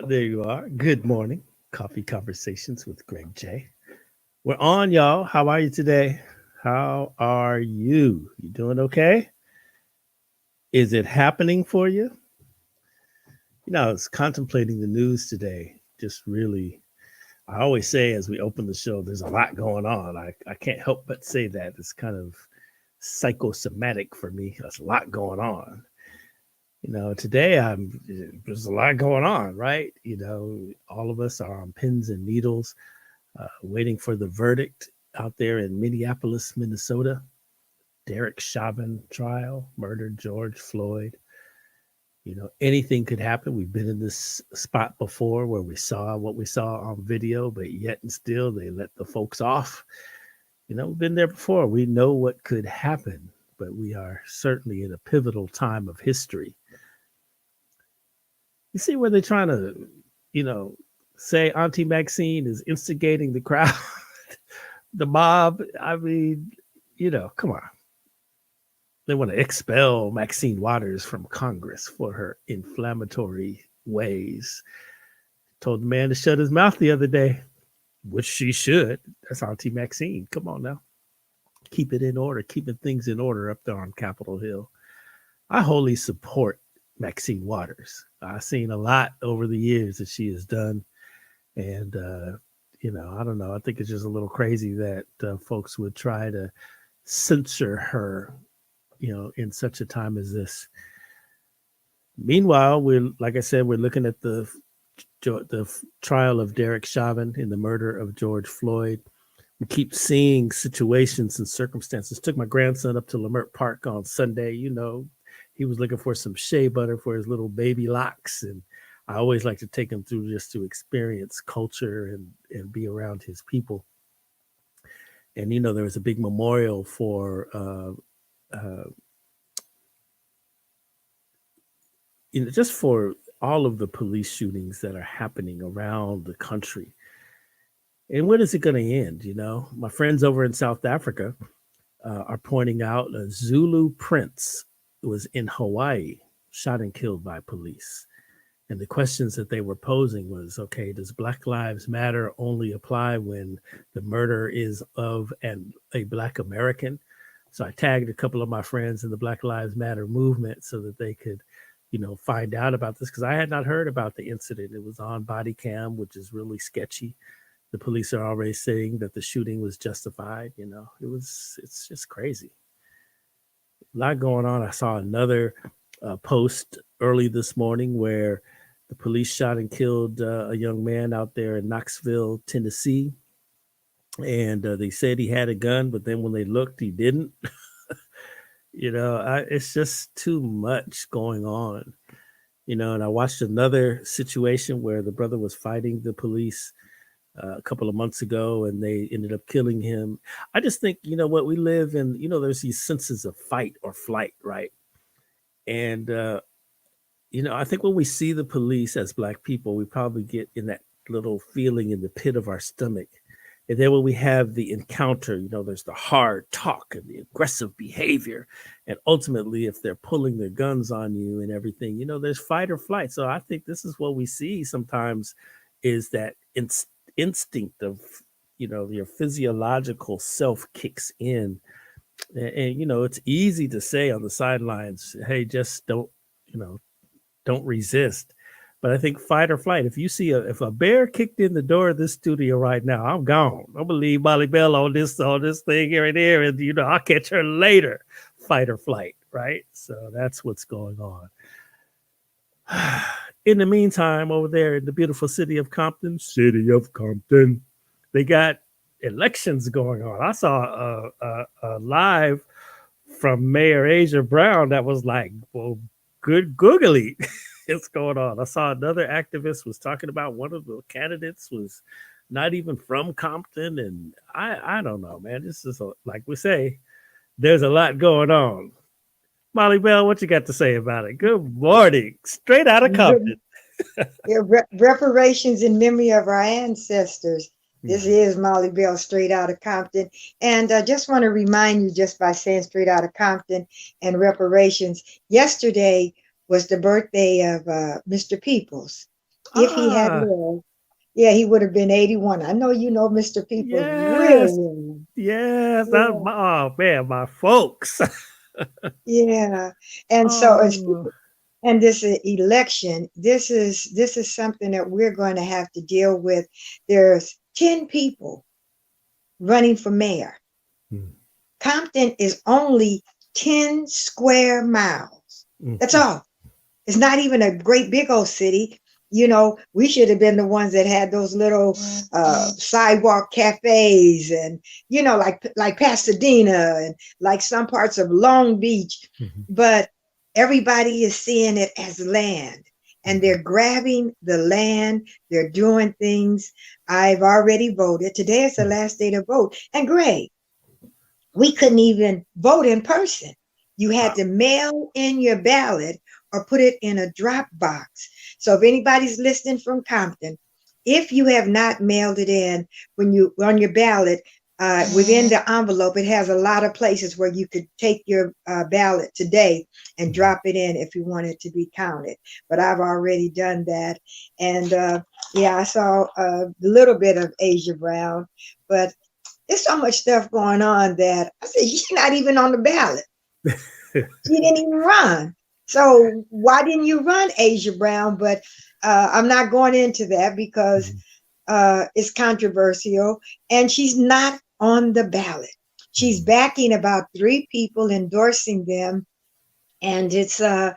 There you are. Good morning. Coffee Conversations with Greg J. We're on, y'all. How are you today? How are you? You doing okay? Is it happening for you? You know, I was contemplating the news today. Just really, I always say as we open the show, there's a lot going on. I can't help but say that. It's kind of psychosomatic for me. There's a lot going on. You know, today there's a lot going on, right? You know, all of us are on pins and needles, waiting for the verdict out there in Minneapolis, Minnesota. Derek Chauvin Trial, murdered George Floyd. You know, anything could happen. We've been in this spot before where we saw what we saw on video, but yet and still they let the folks off. You know, we've been there before. We know what could happen, but we are certainly in a pivotal time of history. You see where they're trying to, you know, say Auntie Maxine is instigating the crowd, the mob. I mean, you know, come on. They want to expel Maxine Waters from Congress for her inflammatory ways. Told the man to shut his mouth the other day, which she should. That's Auntie Maxine. Come on now. Keep it in order, keeping things in order up there on Capitol Hill. I wholly support Maxine Waters. I've seen a lot over the years that she has done. And, you know, I don't know. I think it's just a little crazy that folks would try to censor her, you know, in such a time as this. Meanwhile, like I said, we're looking at the trial of Derek Chauvin in the murder of George Floyd. We keep seeing situations and circumstances. Took my grandson up to Lamert Park on Sunday. You know, he was looking for some shea butter for his little baby locks. And I always like to take him through just to experience culture and be around his people. And, you know, there was a big memorial for, you know, just for all of the police shootings that are happening around the country. And when is it going to end? You know, my friends over in South Africa are pointing out a Zulu prince who was in Hawaii, shot and killed by police. And the questions that they were posing was, okay, does Black Lives Matter only apply when the murder is of a Black American? So I tagged a couple of my friends in the Black Lives Matter movement so that they could, you know, find out about this, because I had not heard about the incident. It was on body cam, which is really sketchy. The police are already saying that the shooting was justified. You know, it's just crazy. A lot going on. I saw another post early this morning where the police shot and killed a young man out there in Knoxville, Tennessee. And they said he had a gun, but then when they looked, he didn't. You know, it's just too much going on. You know, and I watched another situation where the brother was fighting the police a couple of months ago, and they ended up killing him. I just think, you know what, we live in, you know, there's these senses of fight or flight, right? And, you know, I think when we see the police as Black people, we probably get in that little feeling in the pit of our stomach. And then when we have the encounter, you know, there's the hard talk and the aggressive behavior. And ultimately, if they're pulling their guns on you and everything, you know, there's fight or flight. So I think this is what we see sometimes, is that instinct of, you know, your physiological self kicks in. And, you know, it's easy to say on the sidelines, hey, just don't, you know, don't resist. But I think fight or flight. If you see if a bear kicked in the door of this studio right now, I'm gone. I'm gonna leave Mollie Bell on this thing here and there, and you know, I'll catch her later. Fight or flight, right? So that's what's going on. In the meantime, over there in the beautiful city of Compton, they got elections going on. I saw a live from Mayor Asia Brown that was like, well, good googly. What's going on? I saw another activist was talking about one of the candidates was not even from Compton. And I don't know, man. This is, like we say, there's a lot going on. Mollie Bell, what you got to say about it? Good morning. Straight out of Compton. Yeah, reparations in memory of our ancestors. This is Mollie Bell, straight out of Compton. And I just want to remind you, just by saying straight out of Compton and reparations, yesterday was the birthday of Mr. Peoples. If he had Ah, lived, yeah, he would have been 81. I know you know Mr. Peoples real yes. well. Yes. That, Yeah, oh, man, my folks. yeah. And so, Oh, and this election, this is something that we're going to have to deal with. There's 10 people running for mayor. mm, Compton is only 10 square miles. mm, That's mm, all. It's not even a great big old city. We should have been the ones that had those little sidewalk cafes, and like Pasadena, and like some parts of Long Beach. mhm, But everybody is seeing it as land, and mhm, they're grabbing the land. They're doing things. I've already voted. Today is the mm, last day to vote. And Greg, we couldn't even vote in person. You had wow. to mail in your ballot or put it in a drop box. So if anybody's listening from Compton, if you have not mailed it in when you on your ballot, within the envelope, it has a lot of places where you could take your ballot today and Mhm. drop it in if you want it to be counted. But I've already done that. And yeah, I saw a little bit of Asia Brown, but there's so much stuff going on that I said, she's not even on the ballot. She didn't even run. So why didn't you run, Asia Brown? But I'm not going into that because Mhm, it's controversial, and she's not on the ballot. She's mhm, backing about 3 people, endorsing them, and it's a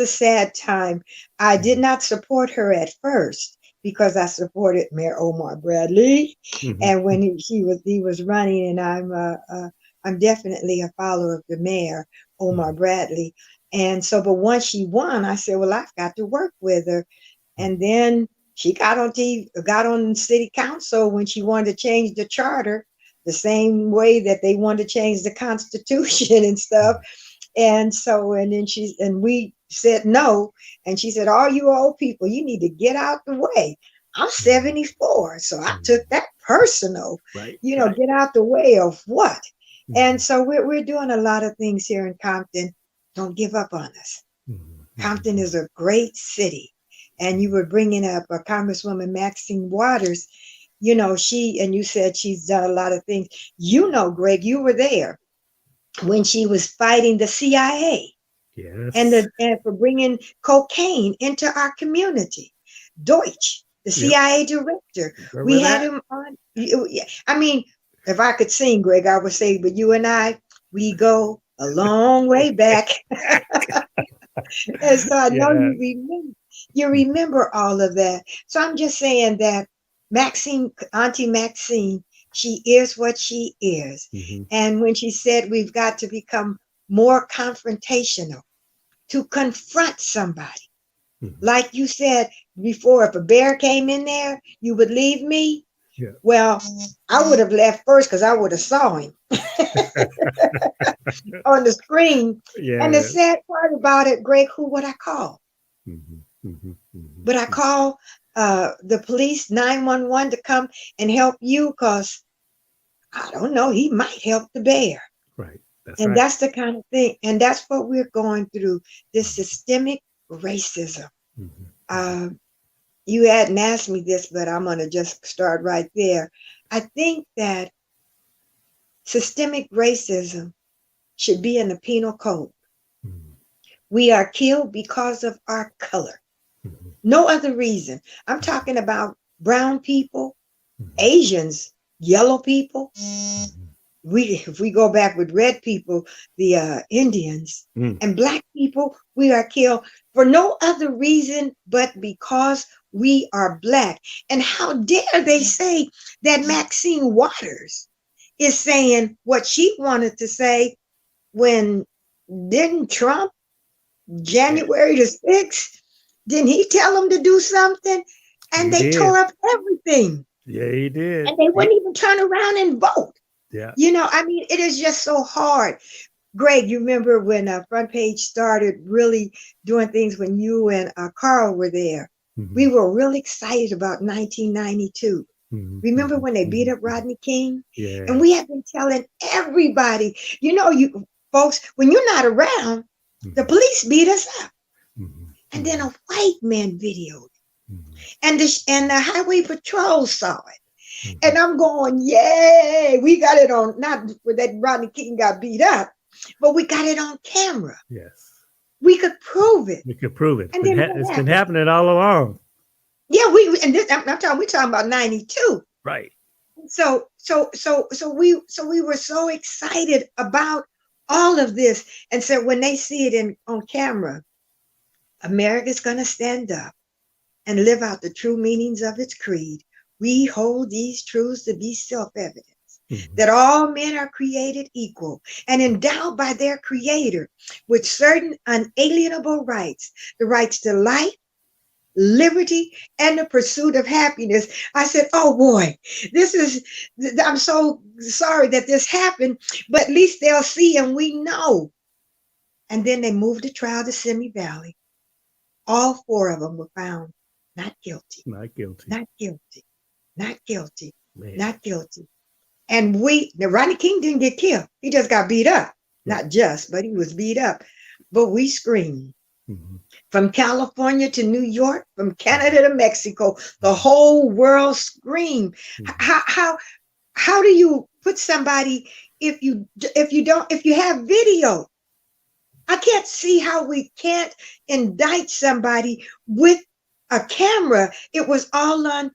sad time. I did mhm, not support her at first because I supported Mayor Omar Bradley, mhm, and when he was running, and I'm definitely a follower of the mayor Omar mhm, Bradley, and so but once she won, I said, well, I've got to work with her, and mhm, then she got on TV, got on city council when she wanted to change the charter the same way that they wanted to change the Constitution and stuff. mhm, And so, and then we said no. And she said, all you old people, you need to get out the way. I'm mhm, 74. So I took mhm. that personal, Right, right. get out the way of what? And Mhm, so we're doing a lot of things here in Compton. Don't give up on us. mhm, mhm, Compton is mhm, a great city. And you mhm. were bringing up Congresswoman Maxine Waters. And you said she's done a lot of things. Greg, you were there when she was fighting the CIA Yes. and for bringing cocaine into our community. Deutsch, the Yep. CIA director, Remember we had that? him on. I mean, if I could sing, Greg, I would say, but you and I, we go a long way back. And so I know Yeah. you remember all of that. So I'm just saying that Auntie Maxine, she is what she is. Mhm, And when she said we've got to become more confrontational, to confront somebody. mhm. Like you said before, if a bear came in there, you would leave me. Yeah. Well, I would have left first because I would have saw him on the screen. And the Yeah. sad part about it, Greg, who would I call? Mhm, mhm, mhm, Would I mhm. call the police 911 to come and help you? Because I don't know, he might help the bear. Right. That's And right. that's the kind of thing. And that's what we're going through, this systemic racism. Mhm, mhm, Um, you hadn't asked me this, but I'm going to just start right there. I think that systemic racism should be in the penal code. mhm, We are killed because of our color. mhm, No other reason. I'm mhm, talking about brown people, mhm, Asians, yellow people. mhm, If we go back with red people, the Indians, mm. and black people, we are killed for no other reason but because we are black. And how dare they say that Maxine Waters is saying what she wanted to say when didn't Trump, January the 6th, didn't he tell them to do something? And He they did. tore up everything. Yeah, he did. And they wouldn't even turn around and vote. Yeah. I mean, it is just so hard. Greg, you remember when Front Page started really doing things when you and Carl were there? Mhm. We were really excited about 1992. Mhm. Remember when they beat Mhm. up Rodney King? Yeah. And we have been telling everybody, you folks, when you're not around, the Mhm. police beat us up. Mhm. And then a white man videoed it. Mhm. And the highway patrol saw it. Mhm. And I'm going, yay, we got it on, not where that Rodney King got beat up, but we got it on camera. Yes. We could prove it. We could prove it. And then It's what been happened? happening all along. Yeah, and this, we're talking about 92. Right. So we were so excited about all of this. And so when they see it on camera, America's gonna stand up and live out the true meanings of its creed. We hold these truths to be self-evident, Mhm. that all men are created equal and endowed by their creator with certain unalienable rights, the rights to life, liberty, and the pursuit of happiness. I said, oh boy, I'm so sorry that this happened, but at least they'll see and we know. And then they moved the trial to Simi Valley. All four of them were found not guilty, Not guilty. not guilty, not guilty, Man. not guilty. And Rodney King didn't get killed. He just got beat up. Right. Not just, but he was beat up. But we screamed. Mhm. From California to New York, from Canada to Mexico, the whole world screamed. Mhm. How do you put somebody if you have video? I can't see how we can't indict somebody with a camera. It was all on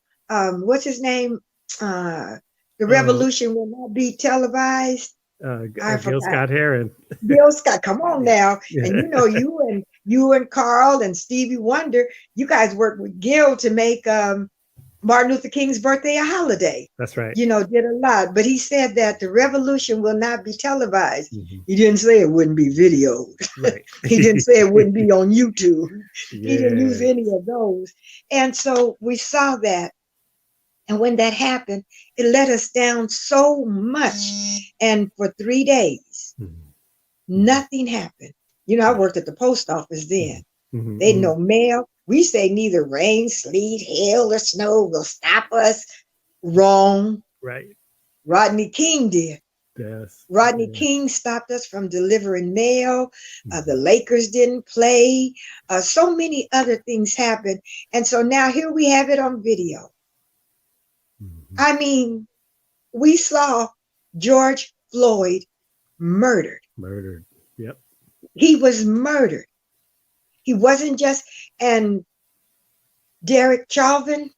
what's his name? The revolution will not be televised. I Gil forgot. Scott Heron. Bill Scott, come on Yeah. now. And you and Carl and Stevie Wonder, you guys worked with Gil to make Martin Luther King's birthday a holiday. That's right. Did a lot. But he said that the revolution will not be televised. Mhm. He didn't say it wouldn't be videoed. Right. He didn't say it wouldn't be on YouTube. Yeah. He didn't use any of those. And so we saw that. And when that happened, it let us down so much. And for 3 days, Mhm. nothing happened. I worked at the post office then. Mhm. They Mhm. no mail. We say neither rain, sleet, hail, or snow will stop us. Wrong. Right. Rodney King did. Yes. Rodney Yeah. King stopped us from delivering mail. The Mhm. Lakers didn't play. So many other things happened. And so now here we have it on video. Mhm. I mean, we saw George Floyd murdered. Murdered. Yep. He was murdered. He wasn't just, and Derek Chauvin,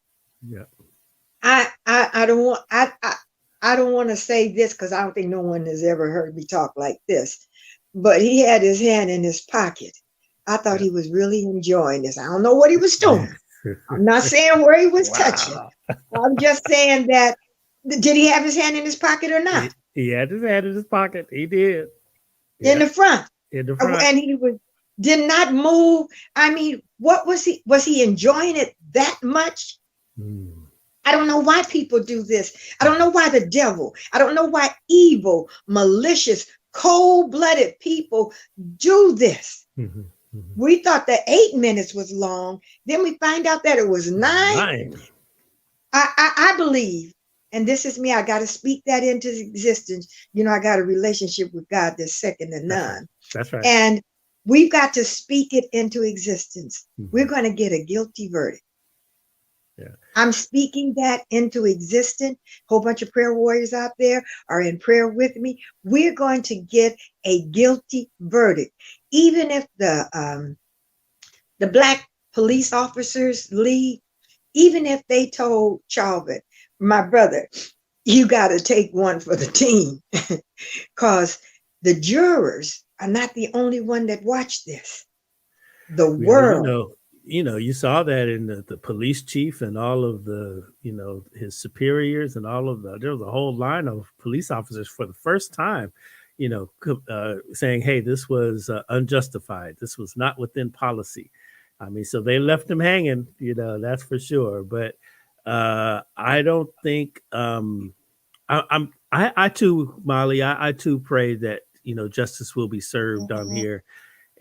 Yep. I don't want to say this because I don't think no one has ever heard me talk like this, but he had his hand in his pocket. I thought Yep. he was really enjoying this. I don't know what he was doing. I'm not saying where he was touching. Wow. I'm just saying that, did he have his hand in his pocket or not? He had his hand in his pocket. He did. In Yeah. the front. In the front. And he did not move. I mean, what was he enjoying it that much? Mm. I don't know why people do this. I don't know why the devil, I don't know why evil, malicious, cold-blooded people do this. Mhm. Mhm. We thought that 8 minutes was long. Then we find out that it was 9. 9. I believe, and this is me, I got to speak that into existence. I got a relationship with God that's second to none. That's right. And we've got to speak it into existence. Mhm. We're going to get a guilty verdict. Yeah. I'm speaking that into existence. Whole bunch of prayer warriors out there are in prayer with me. We're going to get a guilty verdict. Even if the black police officers leave, even if they told Chauvin, my brother, you got to take one for the team, because the jurors are not the only one that watch this. The Yeah, world you saw that in the police chief and all of the, his superiors and all of there was a whole line of police officers for the first time, saying, hey, this was unjustified. This was not within policy. I mean, so they left him hanging, that's for sure. But I don't think, I too, Molly, I too pray that, justice will be served on Mhm. here.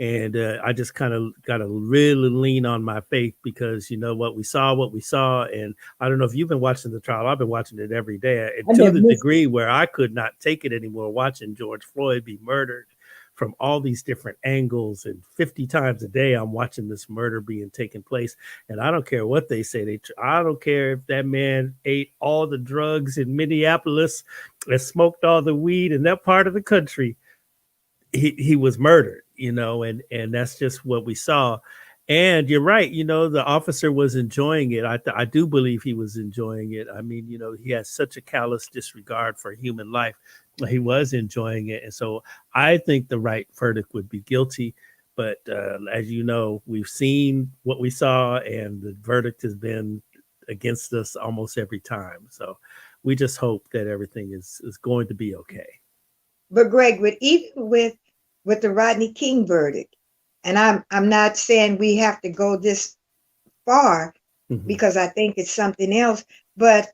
And I just kind of got to really lean on my faith because what we saw. And I don't know if you've been watching the trial. I've been watching it every day, and I to never the missed it. degree where I could not take it anymore, watching George Floyd be murdered from all these different angles, and 50 times a day I'm watching this murder being taken place. And I don't care what they say. I don't care if that man ate all the drugs in Minneapolis and smoked all the weed in that part of the country. He was murdered, and that's just what we saw. And you're right, the officer was enjoying it. I do believe he was enjoying it. I mean, he has such a callous disregard for human life. He was enjoying it, and so I think the right verdict would be guilty. But as you know, we've seen what we saw, and the verdict has been against us almost every time. So we just hope that everything is going to be okay. But Greg, even with the Rodney King verdict, and I'm not saying we have to go this far Hmm. because I think it's something else. But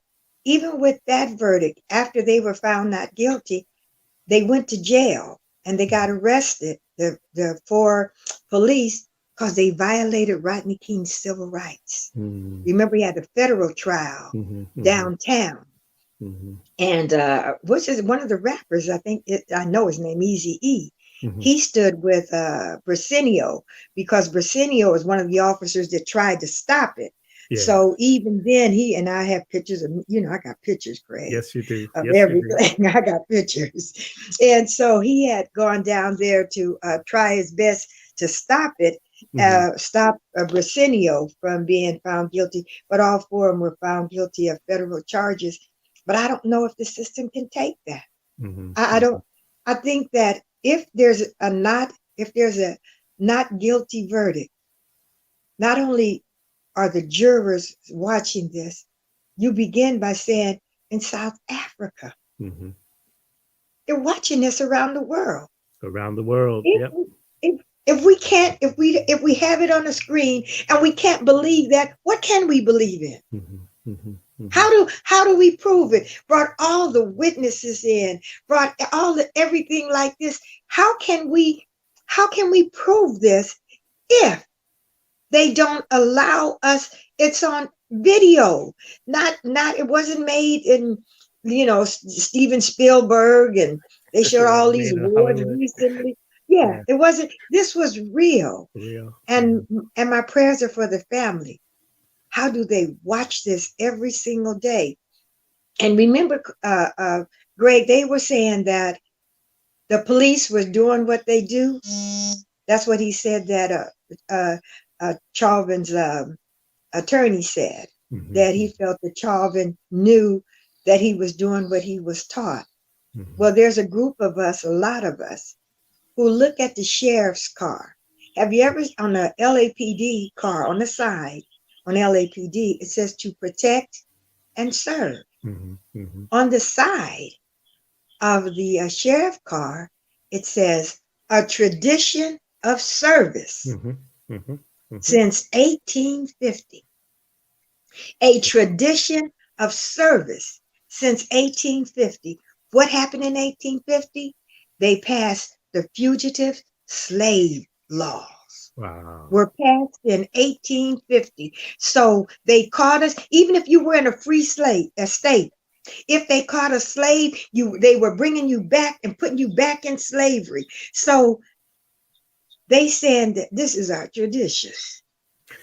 even with that verdict, after they were found not guilty, they went to jail and they got arrested, the four police, because they violated Rodney King's civil rights. Hmm. Remember, he had a federal trial Hmm. Hmm. downtown. Hmm. And which is one of the rappers, I know his name, Easy E. Hmm. He stood with Brasenio because Brasenio is one of the officers that tried to stop it. Yeah. So even then, he and I have pictures of, I got pictures, Craig, Yes, you do. of Yes, you do. everything. I got pictures. And so he had gone down there to try his best to stop it, Hmm. stop Brasenio from being found guilty, but all four of them were found guilty of federal charges. But I don't know if the system can take that. Hmm. I don't. I think that if there's a not guilty verdict, not only are the jurors watching this, you begin by saying in South Africa, Hmm. they're watching this around the world. Around the world. If, Yep. if, if we can't, if we have it on the screen and we can't believe that, what can we believe in? Hmm. Hmm. Hmm. How do we prove it? Brought all the witnesses in, brought all the everything like this. How can we prove this if they don't allow us? It's on video. Not it wasn't made in Steven Spielberg, and they showed Right. all these Made in awards Hollywood. recently. Yeah, Yeah. it wasn't. This was real. For real. And Hmm. and my prayers are for the family. How do they watch this every single day? And remember, Greg, they were saying that the police was doing what they do. That's what he said that Chauvin's attorney said, that he Hmm. felt that Chauvin knew that he was doing what he was taught. Hmm. Well, there's a group of us, a lot of us, who look at the sheriff's car. Have you ever, on the LAPD car, on the side, on LAPD, it says to protect and serve. Hmm. Hmm. On the side of the sheriff car, it says a tradition of service Hmm. Hmm. Hmm. since 1850. A tradition of service since 1850. What happened in 1850? They passed the fugitive slave laws. Wow. Were passed in 1850. So they caught us, even if you were in a free slave state. If they caught a slave, they were bringing you back and putting you back in slavery. So they saying that this is our tradition.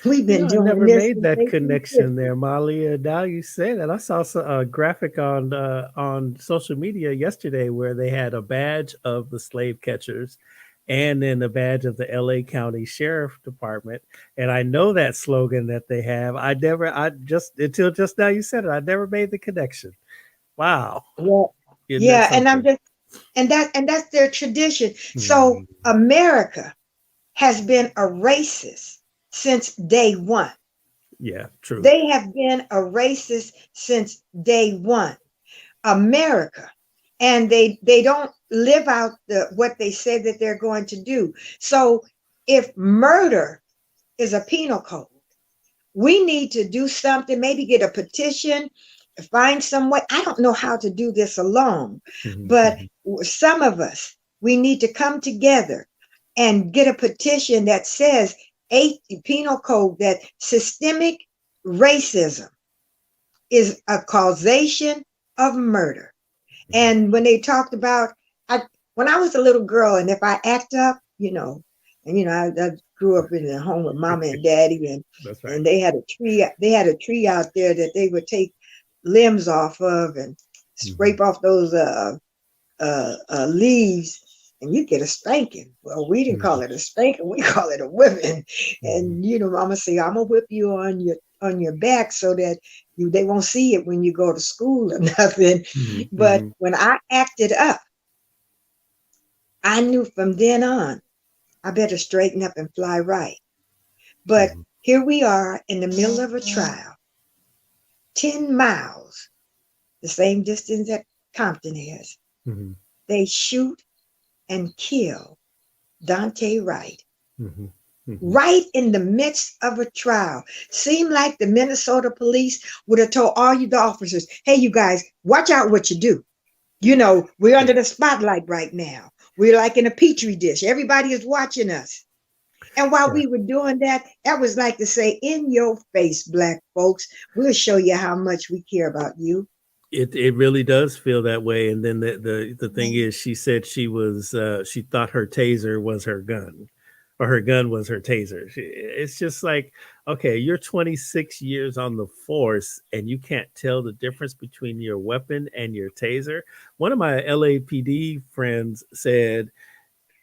We've been I doing never this made since that connection 1850. there, Molly. Now you say that, I saw a graphic on social media yesterday where they had a badge of the slave catchers, and then a badge of the L.A. County Sheriff Department. And I know that slogan that they have. I just until just now you said it. I never made the connection. Wow, Well, isn't that yeah, and I'm something? just and that's their tradition. So Mm-hmm. America has been a racist. since day one. Yeah, true. They have been a racist since day one. America. And they don't live out what they said that they're going to do. So if murder is a penal code, we need to do something, maybe get a petition, find some way. I don't know how to do this alone, but Mm-hmm. some of us, we need to come together and get a petition that says a penal code that systemic racism is a causation of murder. And when they talked about, I, when I was a little girl, and if I act up, and I grew up in a home with mama and daddy, That's right. and they had a tree. They had a tree out there that they would take limbs off of and Mm-hmm. scrape off those leaves, and you get a spanking. Well, we didn't call Mm-hmm. it a spanking; we call it a whipping. Mm-hmm. And mama say, "I'm gonna whip you on your back so that they won't see it when you go to school or nothing." But Mm-hmm. when I acted up, I knew from then on I better straighten up and fly right. But Mm-hmm. here we are in the middle of a trial, 10 miles, the same distance that Compton is. Mm-hmm. They shoot and kill Dante Wright Mm-hmm. Mm-hmm. right in the midst of a trial. Seemed like the Minnesota police would have told all you the officers, hey, you guys, watch out what you do. We're under the spotlight right now. We're like in a petri dish. Everybody is watching us. And while Yeah. we were doing that, that was like to say, in your face, black folks, we'll show you how much we care about you. It really does feel that way. And then the thing is, she said she thought her taser was her gun, or her gun was her taser. It's just like, okay, you're 26 years on the force and you can't tell the difference between your weapon and your taser. One of my LAPD friends said,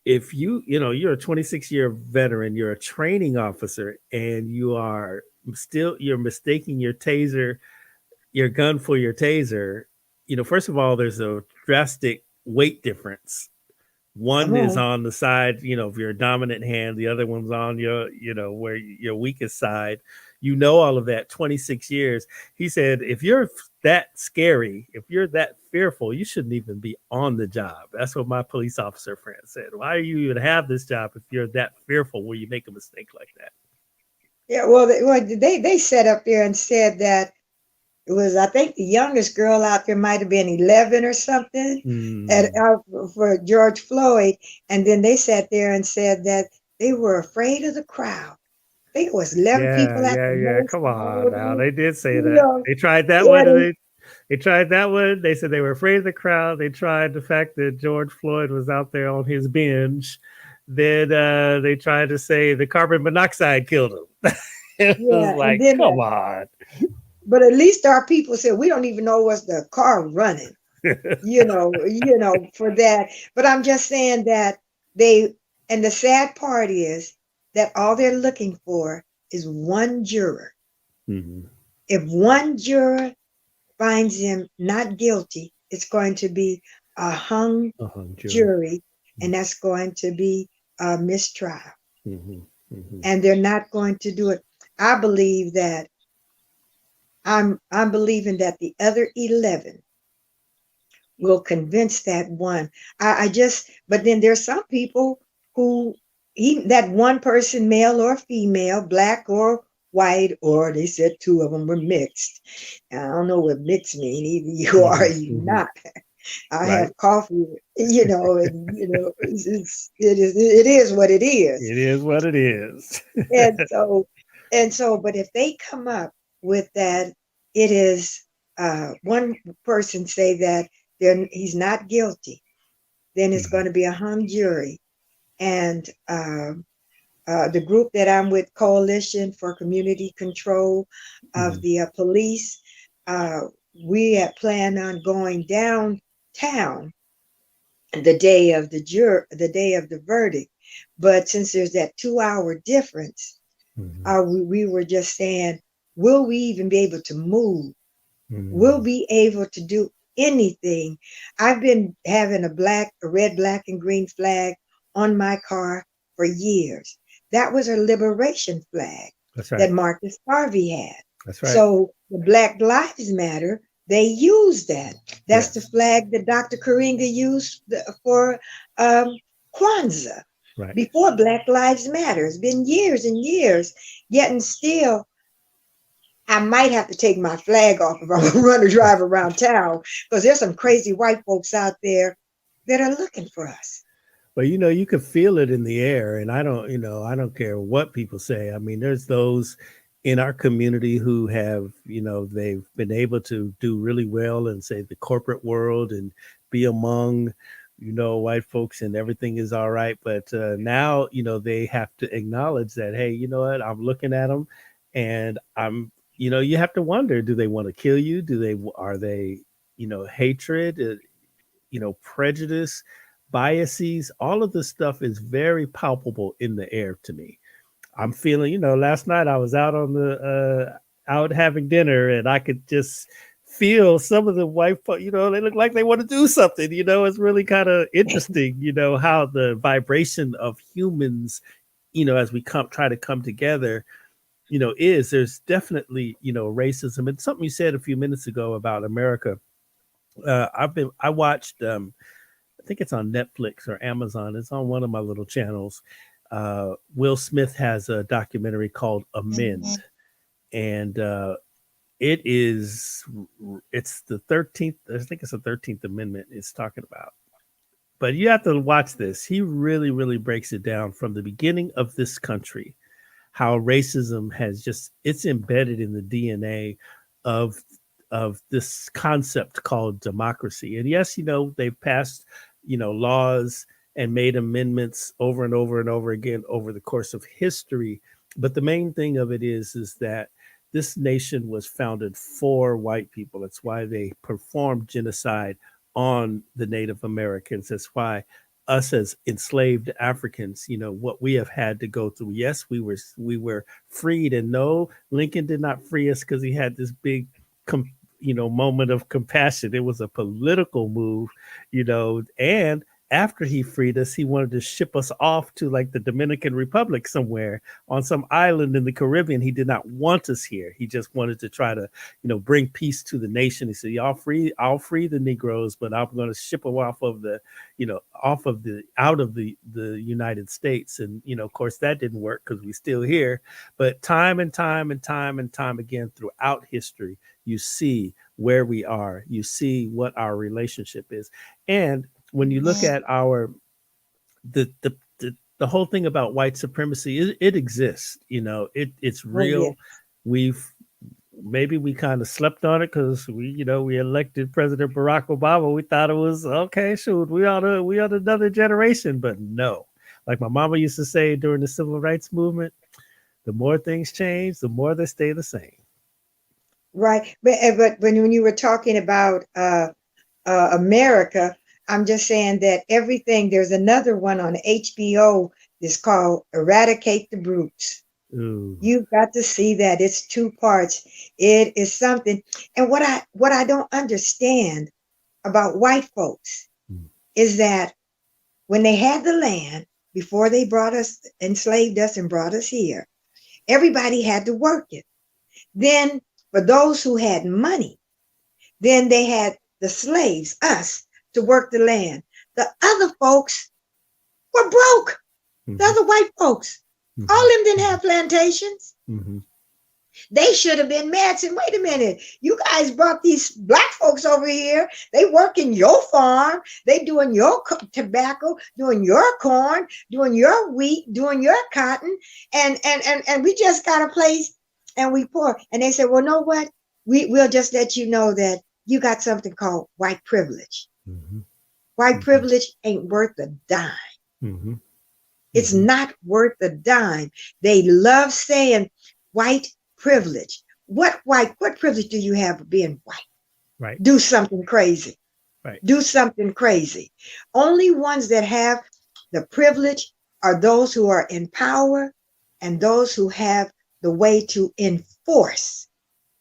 if you're a 26-year veteran, you're a training officer, and you're mistaking your gun for your taser. First of all, there's a drastic weight difference. Come One is on. on the side, of your dominant hand. The other one's on where your weakest side. All of that. 26 years. He said, if you're that scary, if you're that fearful, you shouldn't even be on the job. That's what my police officer friend said. Why do you even have this job if you're that fearful where you make a mistake like that? Yeah, well, they sat up there and said that it was, I think the youngest girl out there might have been 11 or something at Mm. for George Floyd. And then they sat there and said that they were afraid of the crowd. I think it was 11 Yeah, people at yeah, the yeah. most. Come on now. They did say You that. know, They tried that yeah, one. They tried that one. They said they were afraid of the crowd. They tried the fact that George Floyd was out there on his binge. Then they tried to say the carbon monoxide killed him. It was yeah. And like, then, come on. but at least our people said, we don't even know what's the car running, for that. But I'm just saying that they, and the sad part is that all they're looking for is one juror. Mhm. If one juror finds him not guilty, it's going to be a hung Jury. jury, and that's going to be a mistrial. Hmm. Hmm. And they're not going to do it. I believe that I'm believing that the other 11 will convince that one. I just, but then there's some people who, that one person, male or female, black or white, or they said two of them were mixed. I don't know what mixed mean. Either you are or Hmm. you Hmm. not. I Right. have coffee, and it is what it is. It is what it is. And but if they come up with that, it is one person say that he's not guilty, then it's Mhm. going to be a hung jury. And the group that I'm with, Coalition for Community Control of Mhm. the police, uh, we had planned on going downtown the day of the verdict. But since there's that 2 hour difference, Mhm. we were just saying, will we even be able to move? Will Mhm. be able to do anything? I've been having a red, black, and green flag on my car for years. that was a liberation flag That's right. that Marcus Garvey had. That's right. So the Black Lives Matter, they used that. That's the Yes. flag that Dr. Karinga used for Kwanzaa. Right. Before Black Lives Matter, it's been years and years. Yet and still, I might have to take my flag off if I'm going to run or drive around town, because there's some crazy white folks out there that are looking for us. But you could feel it in the air, and I don't care what people say. I mean, there's those in our community who have, they've been able to do really well in, say, the corporate world and be among, white folks, and everything is all right. But now, they have to acknowledge that, hey, you know what? I'm looking at them, and you have to wonder: do they want to kill you? Are they, hatred? Prejudice, biases, all of this stuff is very palpable in the air to me. I'm feeling, last night I was out on the out having dinner, and I could just feel some of the white folks, they look like they want to do something. It's really kind of interesting, how the vibration of humans, as we try to come together, there's definitely, racism. And something you said a few minutes ago about America. I watched I think it's on Netflix or Amazon. It's on one of my little channels. Will Smith has a documentary called Amend, and it is it's the 13th. I think it's the 13th Amendment. It's talking about. But you have to watch this. He really, really breaks it down from the beginning of this country, how racism has just it's embedded in the DNA of this concept called democracy. And yes, they've passed, laws and made amendments over and over and over again over the course of history. But the main thing of it is that this nation was founded for white people. That's why they performed genocide on the Native Americans. That's why us as enslaved Africans, what we have had to go through. Yes, we were freed, and no, Lincoln did not free us because he had this big moment of compassion. It was a political move, and after he freed us, he wanted to ship us off to like the Dominican Republic somewhere on some island in the Caribbean. He did not want us here. He just wanted to try to, bring peace to the nation. He said, I'll free the Negroes, but I'm going to ship them off of the, out of the United States. And, of course that didn't work because we're still here. But time and time and time and time again throughout history, you see where we are, you see what our relationship is. And when you look at the whole thing about white supremacy, it exists. It's Oh, yeah. real. We've maybe we kind of slept on it because we elected President Barack Obama. We thought it was okay. Shoot, we ought another generation, but no. Like my mama used to say during the civil rights movement, the more things change, the more they stay the same. Right. But when you were talking about America, I'm just saying that everything, there's another one on HBO that's called Eradicate the Brutes. Ooh. You've got to see that. It's 2 parts. It is something. And what I don't understand about white folks is that when they had the land, before they enslaved us and brought us here, everybody had to work it. Then for those who had money, then they had the slaves, us, to work the land. The other folks were broke. The other white folks. All of them didn't have plantations. They should have been mad, saying, wait a minute, you guys brought these black folks over here. They work in your farm. They doing your tobacco, doing your corn, doing your wheat, doing your cotton. And we just got a place and we poor. And they said, well, know what? We'll just let you know that you got something called white privilege. White privilege ain't worth a dime. It's not worth a dime. They love saying white privilege. What privilege do you have of being white? Right. Do something crazy. Right. Do something crazy. Only ones that have the privilege are those who are in power and those who have the way to enforce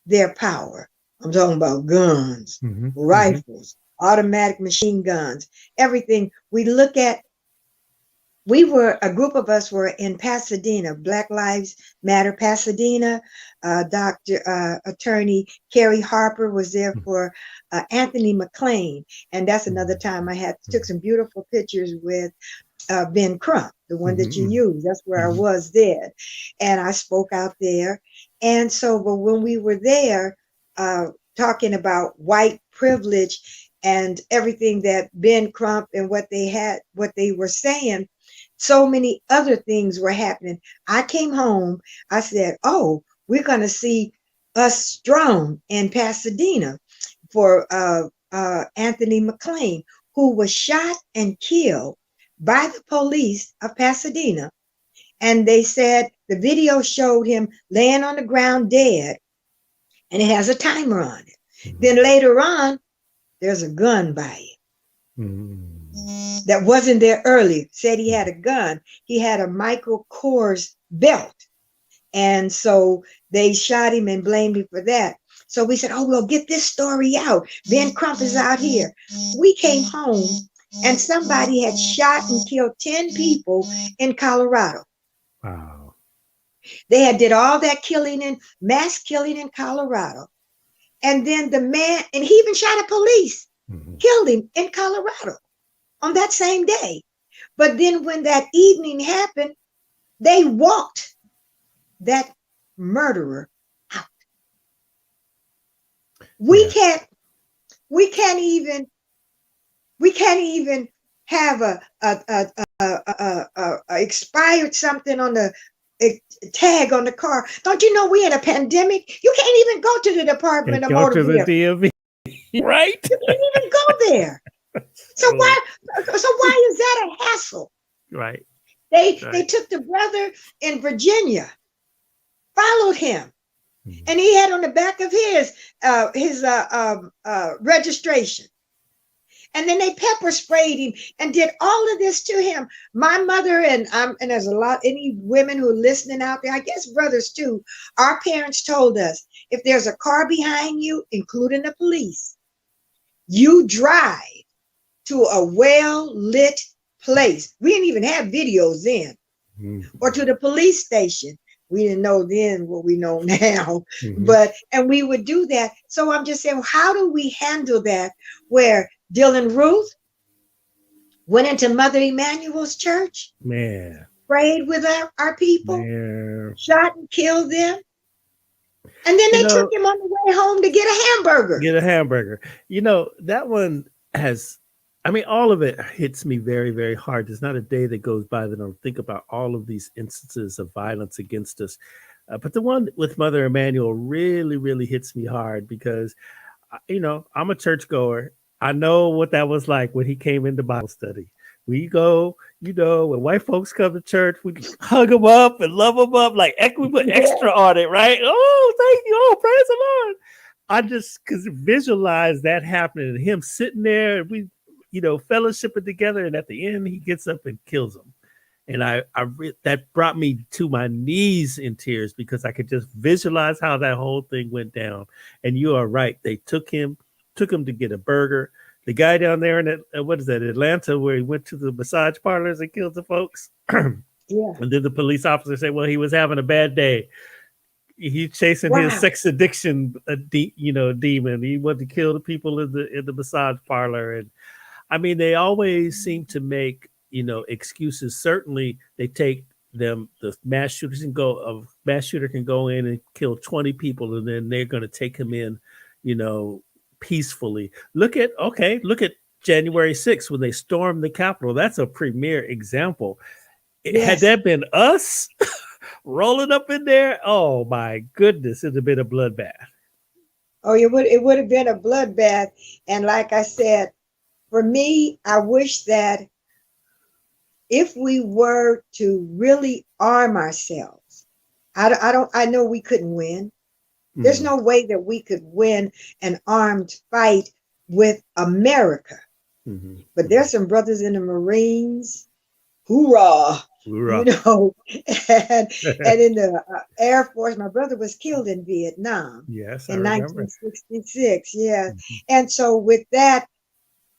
their power. I'm talking about guns, rifles, automatic machine guns, everything. We look at a group of us were in Pasadena, Black Lives Matter Pasadena. Dr. Attorney Kerry Harper was there for Anthony McLean. And that's another time I took some beautiful pictures with Ben Crump, the one that you used. That's where I was there. And I spoke out there. And so, but when we were there, talking about white privilege and everything that Ben Crump and what they were saying, so many other things were happening. I came home, I said, oh, we're going to see us strong in Pasadena for Anthony McLean, who was shot and killed by the police of Pasadena. And they said the video showed him laying on the ground dead, and it has a timer on it. Then later on, there's a gun by him. That wasn't there earlier. Said he had a gun. He had a Michael Kors belt. And so they shot him and blamed him for that. So we said, oh, we'll get this story out. Ben Crump is out here. We came home and somebody had shot and killed 10 people in Colorado. Wow. They had did all that killing and mass killing in Colorado. And then the man, and he even shot a police, killed him in Colorado on that same day. But then when that evening happened, they walked that murderer out. We can't even have a expired something on the tag on the car. Don't you know we in a pandemic? You can't even go to the Department of Motor Vehicles. Right? You can't even go there. So why is that a hassle? Right. They took the brother in Virginia, followed him, and he had on the back of his registration. And then they pepper sprayed him and did all of this to him. My mother and there's a lot, any women who are listening out there, I guess brothers too, our parents told us, if there's a car behind you, including the police, you drive to a well-lit place. We didn't even have videos then. Or to the police station. We didn't know then what we know now. And we would do that. So I'm just saying, how do we handle that where Dylan Ruth went into Mother Emanuel's church, prayed with our people, shot and killed them, and then they took him on the way home to get a hamburger. You know, that one has, I mean, all of it hits me very, very hard. There's not a day that goes by that I don't think about all of these instances of violence against us. But the one with Mother Emanuel really, really hits me hard because, you know, I'm a churchgoer. I know what that was like when he came into Bible study. We go, you know, when white folks come to church, we hug them up and love them up, like we put extra on it, right? Oh, thank you. Oh, praise the Lord. I just could visualize that happening and him sitting there and we, you know, fellowshipping together. And at the end, he gets up and kills him. And that brought me to my knees in tears because I could just visualize how that whole thing went down. And you are right. They took him to get a burger. The guy down there in Atlanta, where he went to the massage parlors and killed the folks. And then the police officer said, well, he was having a bad day. He's chasing his sex addiction, demon. He wanted to kill the people in the massage parlor. And I mean, they always seem to make, you know, excuses. Certainly they take them, the mass shooter can go in and kill 20 people and then they're going to take him in, you know, peacefully. Look at January 6th when they stormed the Capitol. That's a premier example. Had that been us rolling up in there, oh my goodness, it'd have been a bloodbath. Oh, it would have been a bloodbath. And like I said, for me, I wish that if we were to really arm ourselves, I know we couldn't win. There's no way that we could win an armed fight with America. But there's some brothers in the Marines, hoorah. You know, and in the Air Force, my brother was killed in Vietnam. Yes, in 1966. Yeah. And so with that,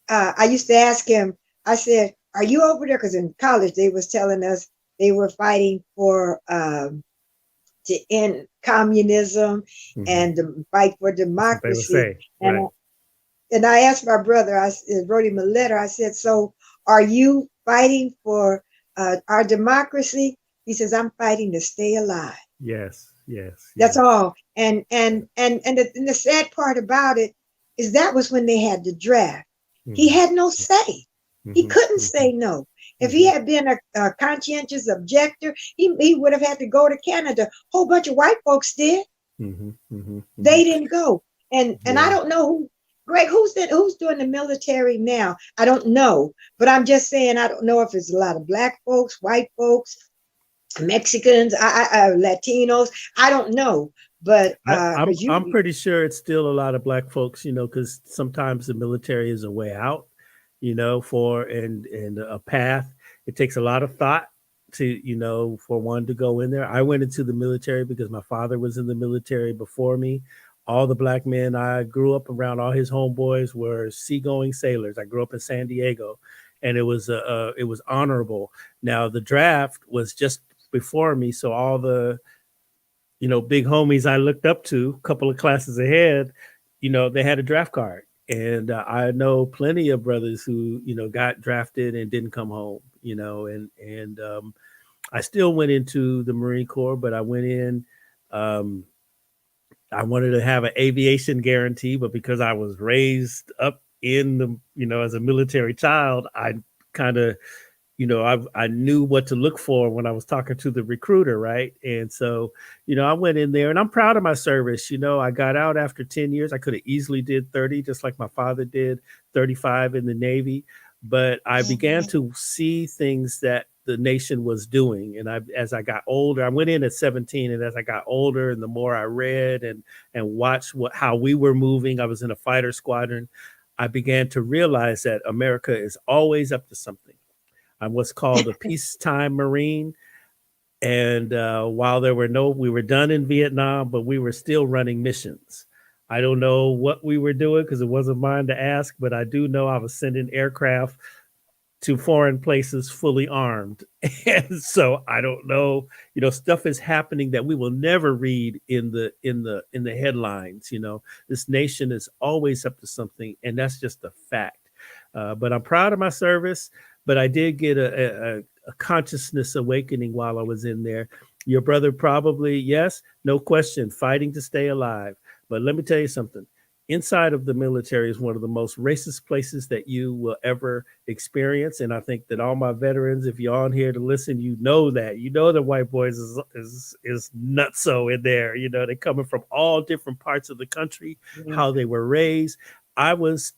I used to ask him, I said, are you over there? Because in college they was telling us they were fighting for to end communism Hmm. and to fight for That's what they would democracy. say, And right? and I asked my brother, wrote him a letter. I said, "So are you fighting for our democracy?" He says, "I'm fighting to stay alive." Yes, yes, That's yes. all. And the sad part about it is that was when they had the draft. He Hmm. had no say. He Hmm. couldn't Hmm. say no. If he Hmm. had been a conscientious objector, he would have had to go to Canada. A whole bunch of white folks did. Hmm. Hmm. Hmm. They didn't go. And I Yeah. don't know who, Greg, who's doing the military now? I don't know. But I'm just saying I don't know if it's a lot of black folks, white folks, Mexicans, Latinos. I don't know. But I'm because I'm you pretty sure it's still a lot of black folks, because sometimes the military is a way out, for and a path. It takes a lot of thought to, for one to go in there. I went into the military because my father was in the military before me. All the black men I grew up around, all his homeboys were seagoing sailors. I grew up in San Diego, and it was honorable. Now the draft was just before me, so all the big homies I looked up to, a couple of classes ahead, they had a draft card. And I know plenty of brothers who, got drafted and didn't come home, and I still went into the Marine Corps, but I went in. Um, I wanted to have an aviation guarantee, but because I was raised up in the, as a military child, I kind of I knew what to look for when I was talking to the recruiter, right? And so, I went in there, and I'm proud of my service. I got out after 10 years. I could have easily did 30, just like my father did, 35 in the Navy. But I began Mhm. to see things that the nation was doing. And as I got older, I went in at 17, and as I got older, and the more I read and watched how we were moving, I was in a fighter squadron. I began to realize that America is always up to something. I'm what's called a peacetime Marine. And while we were done in Vietnam, but we were still running missions. I don't know what we were doing because it wasn't mine to ask, but I do know I was sending aircraft to foreign places fully armed. And so I don't know, stuff is happening that we will never read in the headlines. This nation is always up to something, and that's just a fact. But I'm proud of my service. But I did get a consciousness awakening while I was in there. Your brother probably, yes, no question, fighting to stay alive. But let me tell you something. Inside of the military is one of the most racist places that you will ever experience. And I think that all my veterans, if you're on here to listen, the white boys is nutso in there. They're coming from all different parts of the country, Yeah. how they were raised. I was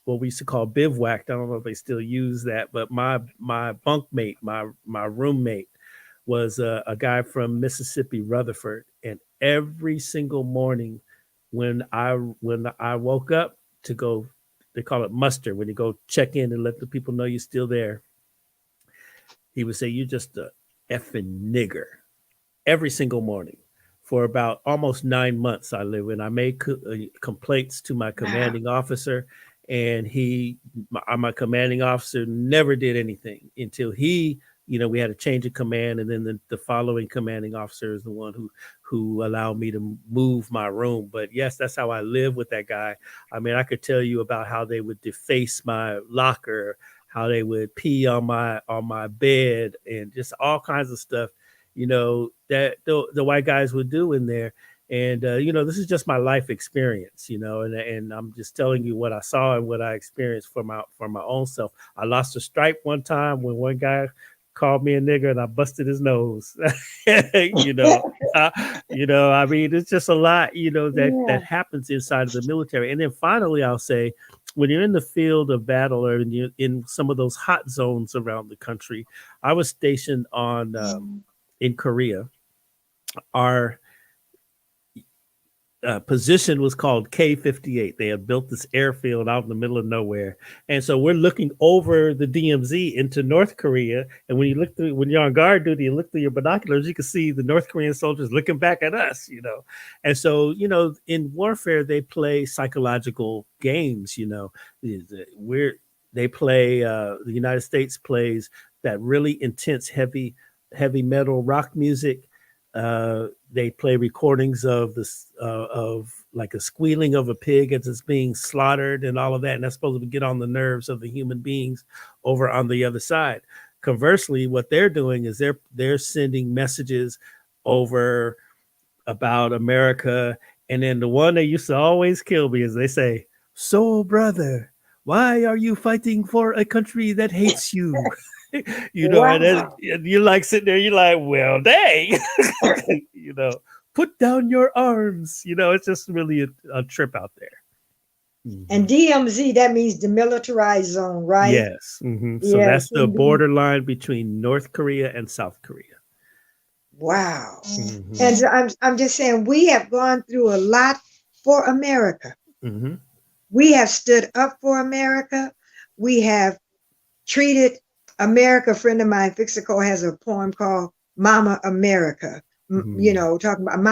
what we used to call bivouacked. I don't know if they still use that, but my bunkmate, my roommate, was a guy from Mississippi, Rutherford, and every single morning when I woke up to go, they call it muster, when you go check in and let the people know you're still there. He would say, "You're just a effing nigger," every single morning. For about almost 9 months, I lived, and I made complaints to my Wow. commanding officer, and my commanding officer never did anything until we had a change of command, and then the following commanding officer is the one who allowed me to move my room. But yes, that's how I live with that guy. I mean, I could tell you about how they would deface my locker, how they would pee on my bed, and just all kinds of stuff that the white guys would do in there. And this is just my life experience, and I'm just telling you what I saw and what I experienced for my own self. I lost a stripe one time when one guy called me a nigger and I busted his nose. you know, uh, I mean, it's just a lot, that Yeah. happens inside of the military. And then finally, I'll say, when you're in the field of battle or you're in some of those hot zones around the country, I was stationed on in Korea. Our position was called K-58. They had built this airfield out in the middle of nowhere, and so we're looking over the DMZ into North Korea. And when you're on guard duty, you look through your binoculars, you can see the North Korean soldiers looking back at us. And so in warfare they play psychological games. We're They play the United States plays that really intense heavy metal rock music. They play recordings of this of like a squealing of a pig as it's being slaughtered and all of that, and that's supposed to get on the nerves of the human beings over on the other side. Conversely, what they're doing is they're sending messages over about America, and then the one that used to always kill me is they say, "So, brother, why are you fighting for a country that hates you?" You know, and then Wow. and you're like sitting there, you're like, well, dang, you know, put down your arms. You know, it's just really a trip out there. And Mhm. DMZ, that means demilitarized zone, right? Yes. So Yes, that's the indeed. borderline between North Korea and South Korea. Wow. Hmm. And so I'm just saying we have gone through a lot for America. Hmm. We have stood up for America. We have treated America. A friend of mine, Fixico, has a poem called Mama America. You Hmm. know, talking about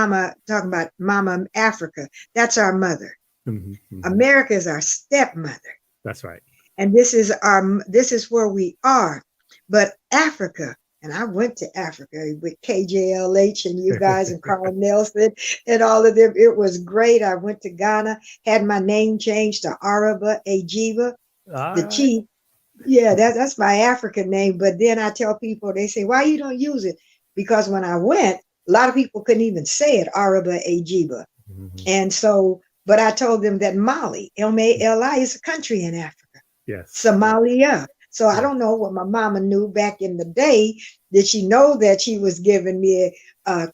Mama Africa. That's our mother. Hmm. Hmm. America is our stepmother. That's right. And this is where we are. But Africa, and I went to Africa with KJLH and you guys and Carl Nelson and all of them. It was great. I went to Ghana, had my name changed to Araba Ajiba, All the right. chief. Yeah, that's my African name. But then I tell people, they say, why you don't use it? Because when I went, a lot of people couldn't even say it, Araba Ajiba. Hmm. And so, but I told them that Mali, Mali, is a country in Africa. Yes. Yes. Somalia. So I Yes. don't know what my mama knew back in the day. Did she know that she was giving me a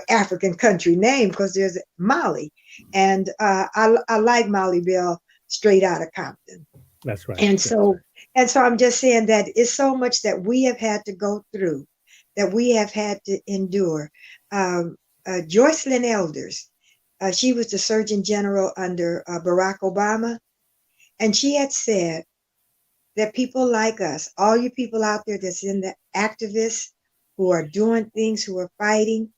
African country name? Because there's Mali, and I like Mollie Bell straight out of Compton. That's right. And That's so and so I'm just saying that it's so much that we have had to go through, that we have had to endure. Joycelyn Elders, she was the Surgeon General under Barack Obama, and she had said that people like us, all you people out there that's in the activists who are doing things, who are fighting,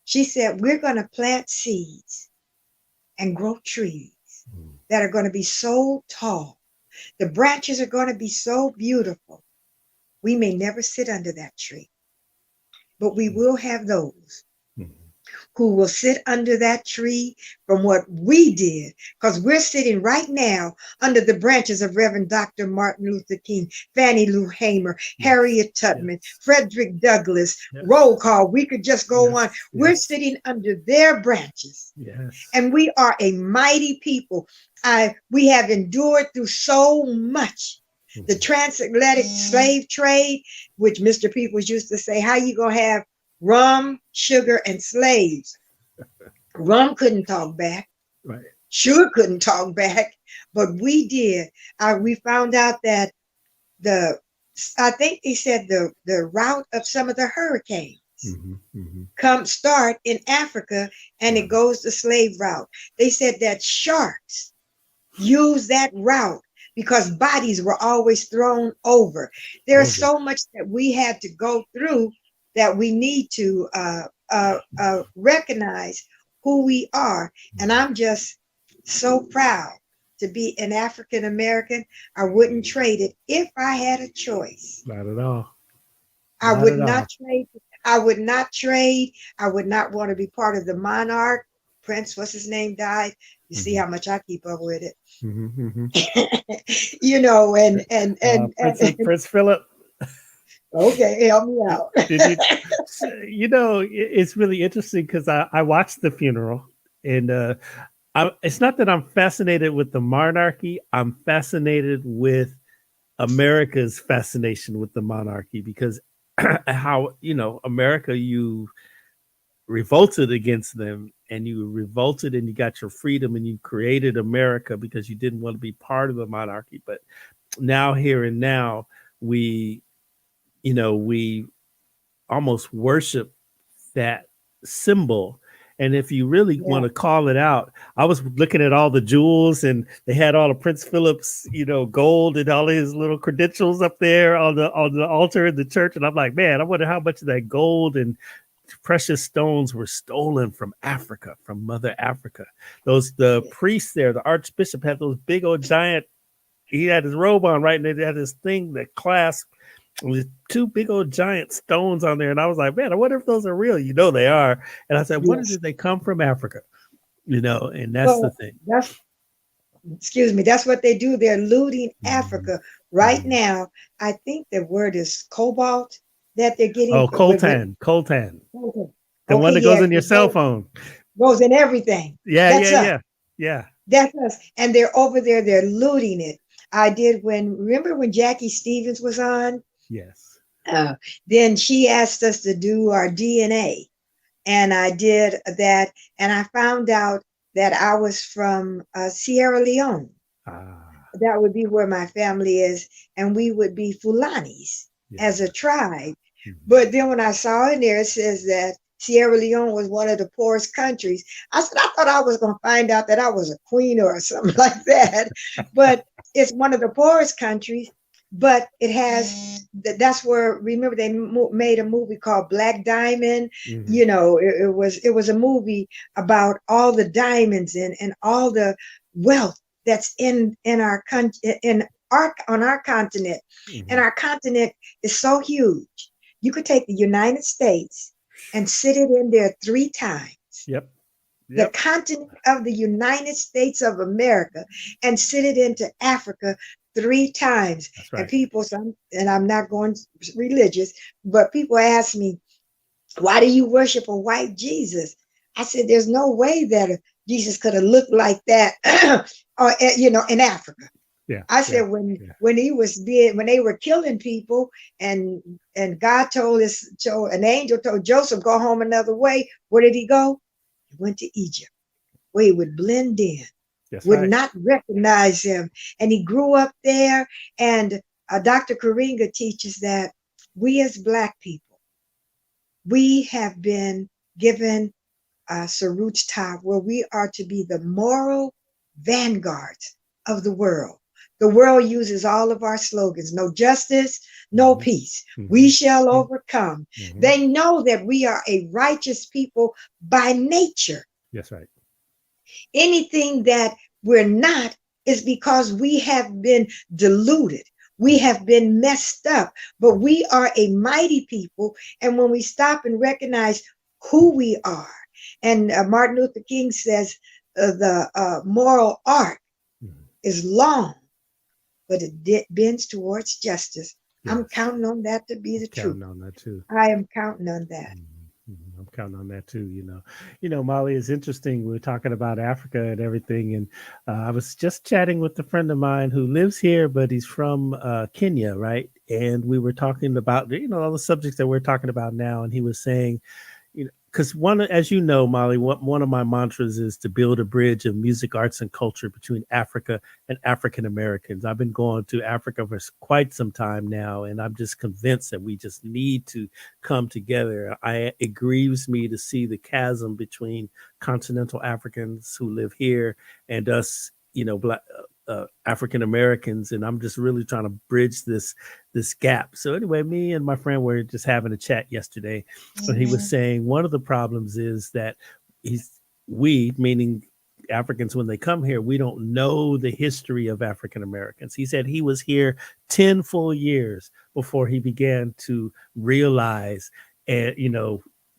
she said, we're going to plant seeds and grow trees right. that are going to be so tall. The branches are going to be so beautiful. We may never sit under that tree, but we will have those Mhm. who will sit under that tree from what we did, because we're sitting right now under the branches of Reverend Dr. Martin Luther King, Fannie Lou Hamer, Yes. Harriet Tubman, Yes. Frederick Douglass, Yes. roll call. We could just go on. Yes. We're Yes. sitting under their branches. Yes. And we are a mighty people. We have endured through so much. The Mhm. transatlantic slave trade, which Mr. Peoples used to say, how you gonna have rum, sugar, and slaves? Rum couldn't talk back. Right. Sugar couldn't talk back, but we did. We found out that the, I think they said the route of some of the hurricanes Mhm. Mhm. start in Africa, and it Right. goes the slave route. They said that sharks use that route because bodies were always thrown over. There's Over. so much that we had to go through that we need to recognize who we are. And Mhm. I'm just so proud to be an African American. I wouldn't trade it if I had a choice. Not at all. I Not would at not all. trade. I would not trade. I would not want to be part of the monarch. Prince, what's his name, died. You see Mhm. how much I keep up with Mhm. Mhm. it. You know, and Prince Philip. okay, help me out. Did you? You know, it's really interesting because I watched the funeral, and it's not that I'm fascinated with the monarchy. I'm fascinated with America's fascination with the monarchy because how America, you revolted against them and you revolted and you got your freedom and you created America because you didn't want to be part of the monarchy. But now, here and now, we we almost worship that symbol. And if you really want Yeah, to call it out, I was looking at all the jewels and they had all the Prince Philip's, gold and all his little credentials up there on the altar in the church. And I'm like, man, I wonder how much of that gold and precious stones were stolen from Africa, from Mother Africa. The priests there, the archbishop had those big old giant he had his robe on, right? And they had this thing that clasped with two big old giant stones on there. And I was like, man, I wonder if those are real. You know they are. And I said, wonder Yes. did they come from Africa? You know, and that's the Well, thing. that's excuse me. That's what they do. They're looting Mhm. Africa right Mhm. now. I think the word is cobalt that they're getting. Oh, coltan, the one Okay, that goes yes, in your it cell phone. goes in everything. Yeah, That's yeah, us. yeah, yeah. That's us. And they're over there. They're looting it. I did when remember when Jackie Stevens was on. Yes. Uh, then she asked us to do our DNA. And I did that. And I found out that I was from Sierra Leone. Ah, That would be where my family is. And we would be Fulanis yeah. as a tribe. Mhm. But then when I saw in there, it says that Sierra Leone was one of the poorest countries. I said, I thought I was going to find out that I was a queen or something like that. But it's one of the poorest countries. But it has, that's where, remember, they made a movie called Black Diamond. Mhm. You know, it was a movie about all the diamonds and all the wealth that's in our country, on our continent. And Mhm. our continent is so huge. You could take the United States and sit it in there 3 times. Yep. The Yep. continent of the United States of America and sit it into Africa 3 times. That's And right. people, and I'm not going religious, but people ask me, why do you worship a white Jesus? I said, there's no way that Jesus could have looked like that, or in Africa. Yeah. I Yeah. said Yeah. when they were killing people and God told an angel told Joseph go home another way. Where did he go? He went to Egypt, where he would blend in, That's would right. not recognize him, and he grew up there. And Dr. Karinga teaches that we as Black people, we have been given Saruj Tab, where we are to be the moral vanguards of the world. The world uses all of our slogans: no justice, no Mhm. peace. We Mhm. shall overcome. Mhm. They know that we are a righteous people by nature. That's right. Anything that we're not is because we have been deluded. We have been messed up, but we are a mighty people. And when we stop and recognize who we are, and Martin Luther King says the moral arc Mhm. is long, but it bends towards justice. I'm Yes. counting on that to be I'm the truth. counting on that too. I am counting on that. Mhm. Mhm. I'm counting on that too. Molly, it's interesting. We were talking about Africa and everything, and I was just chatting with a friend of mine who lives here, but he's from Kenya, right? And we were talking about all the subjects that we're talking about now, and he was saying, because as you know, Molly, one of my mantras is to build a bridge of music, arts, and culture between Africa and African Americans. I've been going to Africa for quite some time now, and I'm just convinced that we just need to come together. It grieves me to see the chasm between continental Africans who live here and us, Black African Americans, and I'm just really trying to bridge this gap. So anyway, me and my friend were just having a chat yesterday, and he was saying one of the problems is that we, meaning Africans, when they come here, we don't know the history of African Americans. He said he was here 10 full years before he began to realize,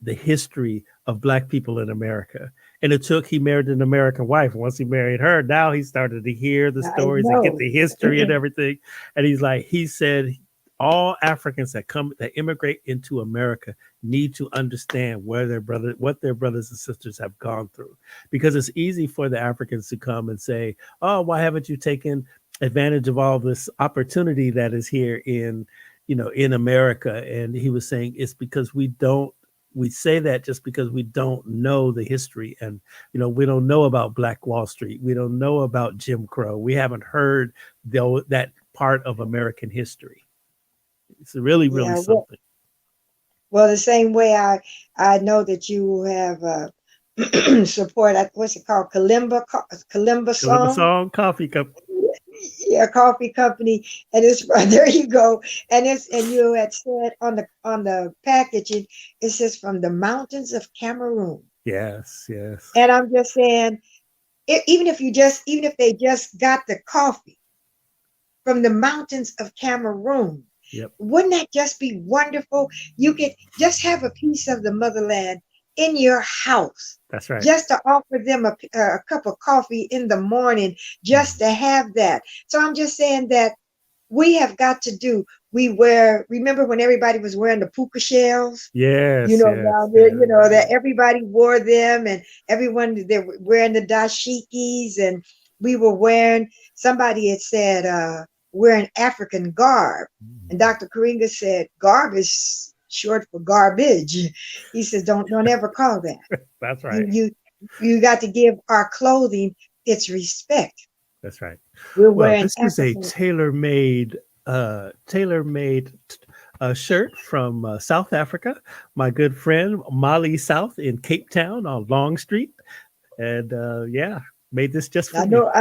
the history of Black people in America. And he married an American wife. Once he married her, now he started to hear the I stories and get know. the history and everything. And he said, all Africans that immigrate into America need to understand what their brothers and sisters have gone through, because it's easy for the Africans to come and say, "Oh, why haven't you taken advantage of all this opportunity that is here in America?" And he was saying it's because we say that just because we don't know the history, and we don't know about Black Wall Street, we don't know about Jim Crow, we haven't heard that part of American history. It's really, really Yeah. Well, something. the same way I know that you have support. What's it called? Kalimba Kalimba song. song, coffee cup. Yeah, coffee company, and it's there you go. And you had said on the packaging, it says from the mountains of Cameroon. Yes, yes. And I'm just saying, even if they just got the coffee, from the mountains of Cameroon. Yep. Wouldn't that just be wonderful? You could just have a piece of the motherland in your house, That's right. just to offer them a cup of coffee in the morning, just Mhm. to have that. So I'm just saying that we have got to do. Remember when everybody was wearing the puka shells? Yes, yes, Now yeah, that everybody wore them, and everyone they were wearing the dashikis, and we were wearing. Somebody had said wearing African garb, and Mhm. Dr. Karinga said garb is short for garbage. He says don't ever call that. That's You right. you you got to give our clothing its respect. That's right. We're Well, wearing this is a African. tailor-made shirt from South Africa. My good friend Molly South in Cape Town on Long Street, and yeah, made this just for I me. know.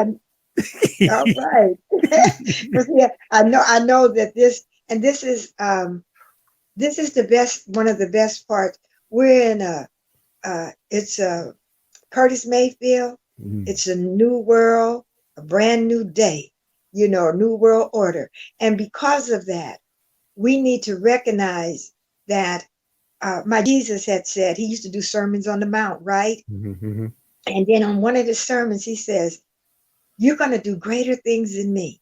All right. But yeah, I know that this is the best, one of the best parts. We're in it's a Curtis Mayfield. Mm, It's a new world, a brand new day, a new world order. And because of that, we need to recognize that my Jesus had said, he used to do sermons on the mount, right? mhm, mhm. And then on one of his sermons, he says, you're going to do greater things than me.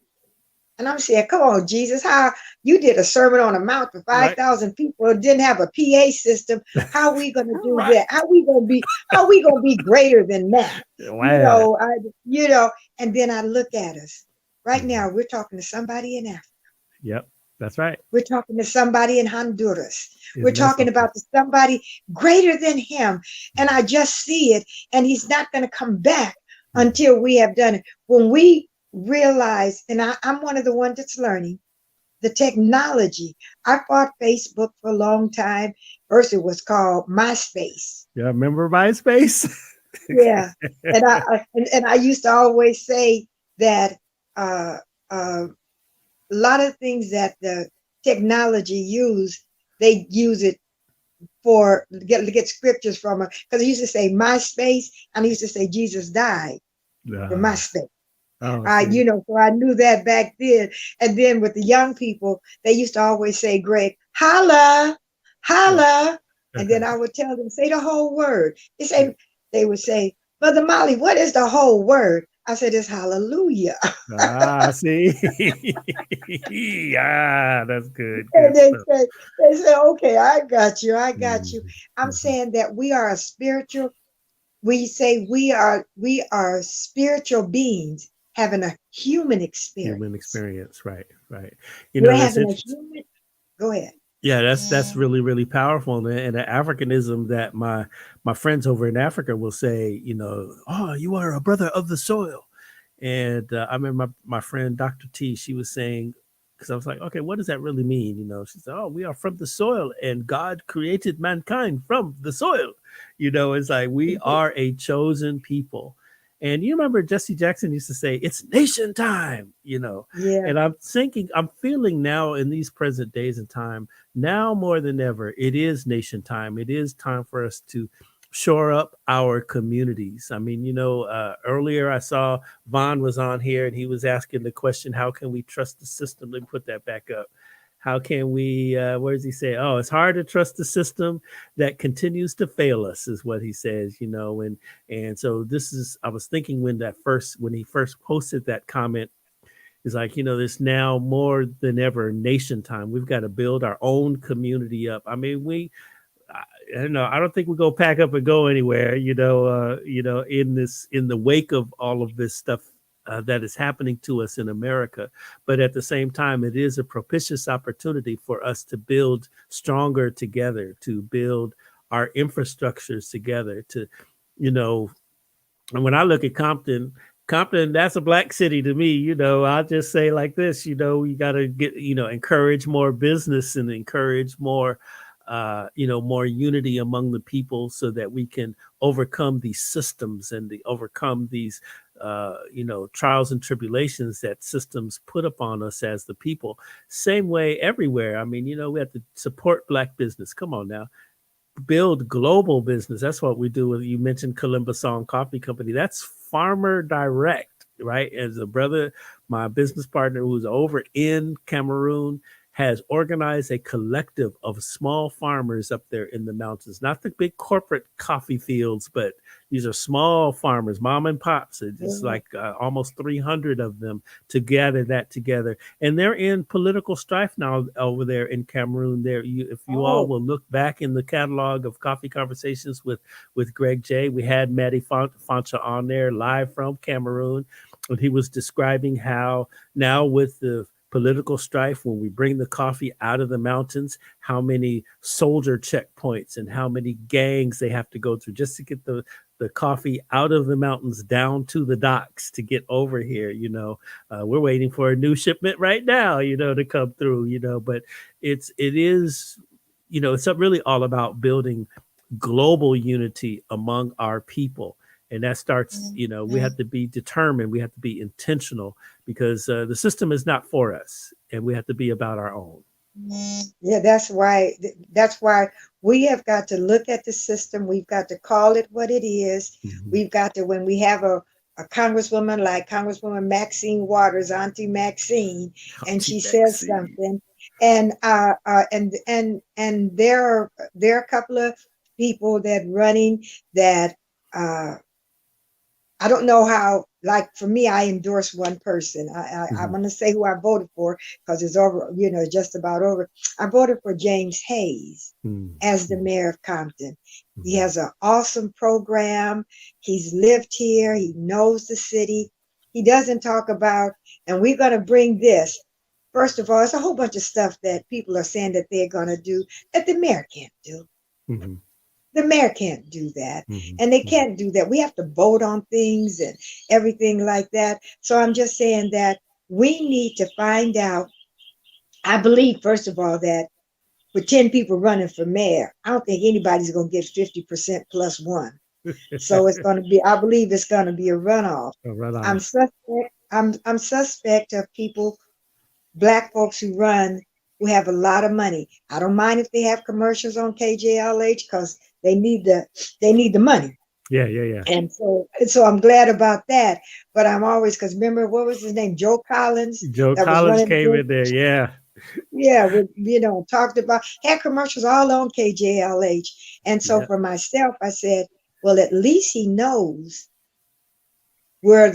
And I'm saying, come on, Jesus, how you did a sermon on a mount for Right, 5,000 people, didn't have a PA system. How are we going to do right. that? How are we going to be greater than that? You Wow. know, I, you know, and then I look at us right Mhm. now. We're talking to somebody in Africa. Yep, that's right. We're talking to somebody in Honduras. We're Isn't that talking something? about to somebody greater than him. And I just see it. And he's not going to come back Mhm. until we have done it. When we realize, and I'm one of the ones that's learning the technology. I fought Facebook for a long time. First, it was called MySpace. Yeah, remember MySpace? Yeah. And I used to always say that uh, uh, a lot of things that the technology use, they use it for get scriptures from it. Because I used to say MySpace, and I used to say Jesus died for Uh, MySpace. oh, see. So I knew that back then. And then with the young people, they used to always say, Greg, holla, Yeah. holla. And then I would tell them, say the whole word. They would say, Mother Molly, what is the whole word? I said, it's hallelujah. Ah, see. Ah, that's good. And Good stuff. they say, okay, I got you. I got you. Mhm, I'm mhm. saying that we are a spiritual, we say we are spiritual beings having a human Human experience. experience, right, right. We're That's having a interesting. human, go ahead. Yeah, that's really really powerful, and the Africanism that my friends over in Africa will say, oh, you are a brother of the soil, and I remember my friend Dr. T, she was saying, because I was like, okay, what does that really mean? She said, oh, we are from the soil, and God created mankind from the soil. It's like we are a chosen people. And you remember Jesse Jackson used to say, it's nation time. Yeah. And I'm feeling now in these present days and time, now more than ever, it is nation time. It is time for us to shore up our communities. I mean, earlier I saw Vaughn was on here and he was asking the question, how can we trust the system? Let me put that back up. How can we, where does he say? Oh, it's hard to trust the system that continues to fail us, is what he says. And so I was thinking when he first posted that comment, is like, there's now more than ever nation time. We've got to build our own community up. I mean, I, I don't know. I don't think we go pack up and go anywhere. In the wake of all of this stuff that is happening to us in America, but at the same time, it is a propitious opportunity for us to build stronger together, to build our infrastructures together. You know, and when I look at Compton, that's a black city to me. I'll just say like this, you got to encourage more business and encourage more unity among the people so that we can overcome these systems and overcome these, trials and tribulations that systems put upon us as the people. Same way everywhere. I mean, we have to support black business. Come on now, build global business. That's what we do. You mentioned Columbus Song Coffee Company. That's farmer direct, right? As a brother my business partner who's over in Cameroon has organized a collective of small farmers up there in the mountains, not the big corporate coffee fields, but these are small farmers, mom and pops. It's Yeah. like almost 300 of them to gather that together. And they're in political strife now over there in Cameroon. There, if you all Oh, will look back in the catalog of coffee conversations with Greg J, we had Matty Fancha on there live from Cameroon, and he was describing how now with the political strife, when we bring the coffee out of the mountains, how many soldier checkpoints and how many gangs they have to go through just to get the coffee out of the mountains down to the docks to get over here. We're waiting for a new shipment right now, to come through, but it is, it's really all about building global unity among our people. And that starts, we mhm. have to be determined, we have to be intentional, because the system is not for us, and we have to be about our own. Yeah, that's why we have got to look at the system. We've got to call it what it is. Mhm. We've got to, when we have a congresswoman like Congresswoman Maxine Waters, Auntie Maxine, and Auntie she says Maxine. something, and there are a couple of people that running that uh I don't know how, like for me, I endorse one person. I'm Mhm. going to say who I voted for because it's over, just about over. I voted for James Hayes Mhm. as the mayor of Compton. He Mhm. has an awesome program. He's lived here. He knows the city. He doesn't talk about, and we're going to bring this. First of all, it's a whole bunch of stuff that people are saying that they're going to do that the mayor can't do. Mhm. The mayor can't do that. Mhm. And they Mhm. can't do that. We have to vote on things and everything like that. So I'm just saying that we need to find out. I believe, first of all, that with 10 people running for mayor, I don't think anybody's going to get 50% plus one. So it's going to be, I believe it's going to be a runoff. Right I'm off. suspect, I'm suspect of people, black folks who run, who have a lot of money. I don't mind if they have commercials on KJLH because they need the money. Yeah, yeah, yeah. And so I'm glad about that. But I'm always, because remember, what was his name? Joe Collins Joe that was Collins running came against, in there. Yeah. yeah, talked about, had commercials all on KJLH. And so Yeah. for myself, I said, well, at least he knows where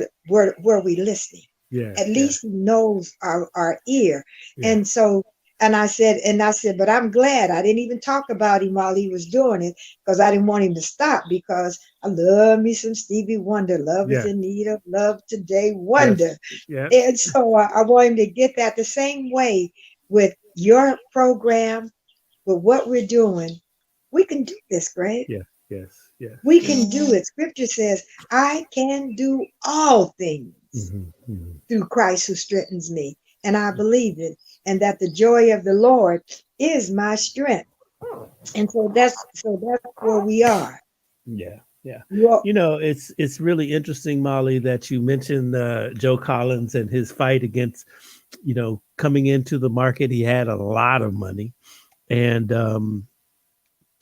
we listening. Yeah. At Yeah. least he knows our ear. Yeah. And so, and I said, but I'm glad I didn't even talk about him while he was doing it because I didn't want him to stop because I love me some Stevie Wonder. Love is Yeah. in need of love today, Yes. wonder. Yeah. And so I want him to get that the same way with your program, with what we're doing. We can do this, Greg. Yeah. Yes. Yes. We Yes. can do it. Scripture says, I can do all things Hmm. Hmm. through Christ who strengthens me. And I believe it. And that the joy of the Lord is my strength. And so that's where we are. Yeah. Yeah. Well, It's really interesting, Molly, that you mentioned Joe Collins and his fight against, coming into the market. He had a lot of money and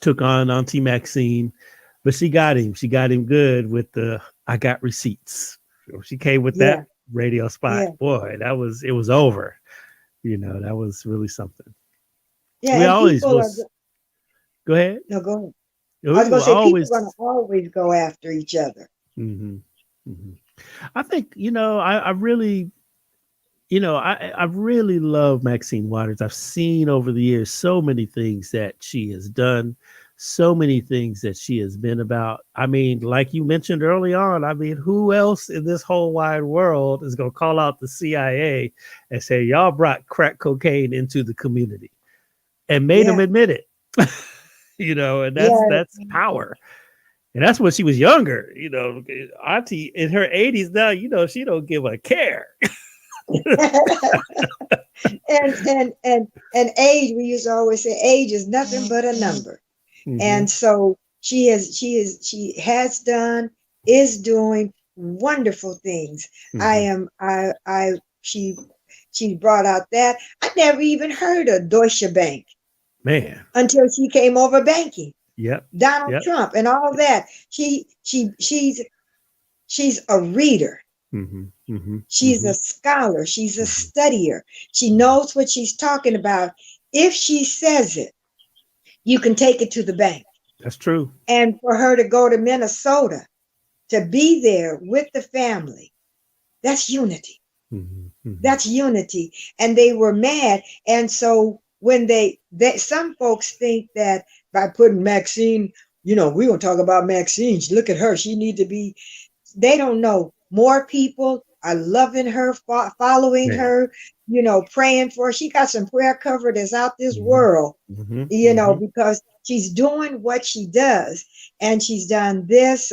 took on Auntie Maxine, but she got him. She got him good with the "I got receipts." She came with that yeah, radio spot. yeah, Boy, it was over. That was really something. yeah. We And always people will. are, Go ahead. no, go ahead. I We was going will to say, people always. are going to always go after each other. Hmm. Hmm. I think I really I really love Maxine Waters. I've seen over the years so many things that she has done, so many things that she has been about. I mean, like you mentioned early on, I mean, who else in this whole wide world is going to call out the CIA and say, y'all brought crack cocaine into the community and made them Yeah, admit it? And yeah. that's power. And that's when she was younger, Auntie in her 80s now, she don't give a care. and age, we used to always say age is nothing but a number. Hmm. And so she has done, is doing wonderful things. I Hmm. am I she brought out that I never even heard of Deutsche Bank Man. until she came over banking. Yep. Donald Yep. Trump and all that. She's a reader. She's a scholar. She's a Mhm. studier. She knows what she's talking about. If she says it, you can take it to the bank. That's true. And for her to go to Minnesota to be there with the family, that's unity. That's unity. And they were mad. And so when some folks think that by putting Maxine, we're going to talk about Maxine. Look at her. She need to be, they don't know. More people are loving her, following Yeah. her, praying for her. She got some prayer cover that's out this hmm world, hmm hmm because she's doing what she does. And she's done this.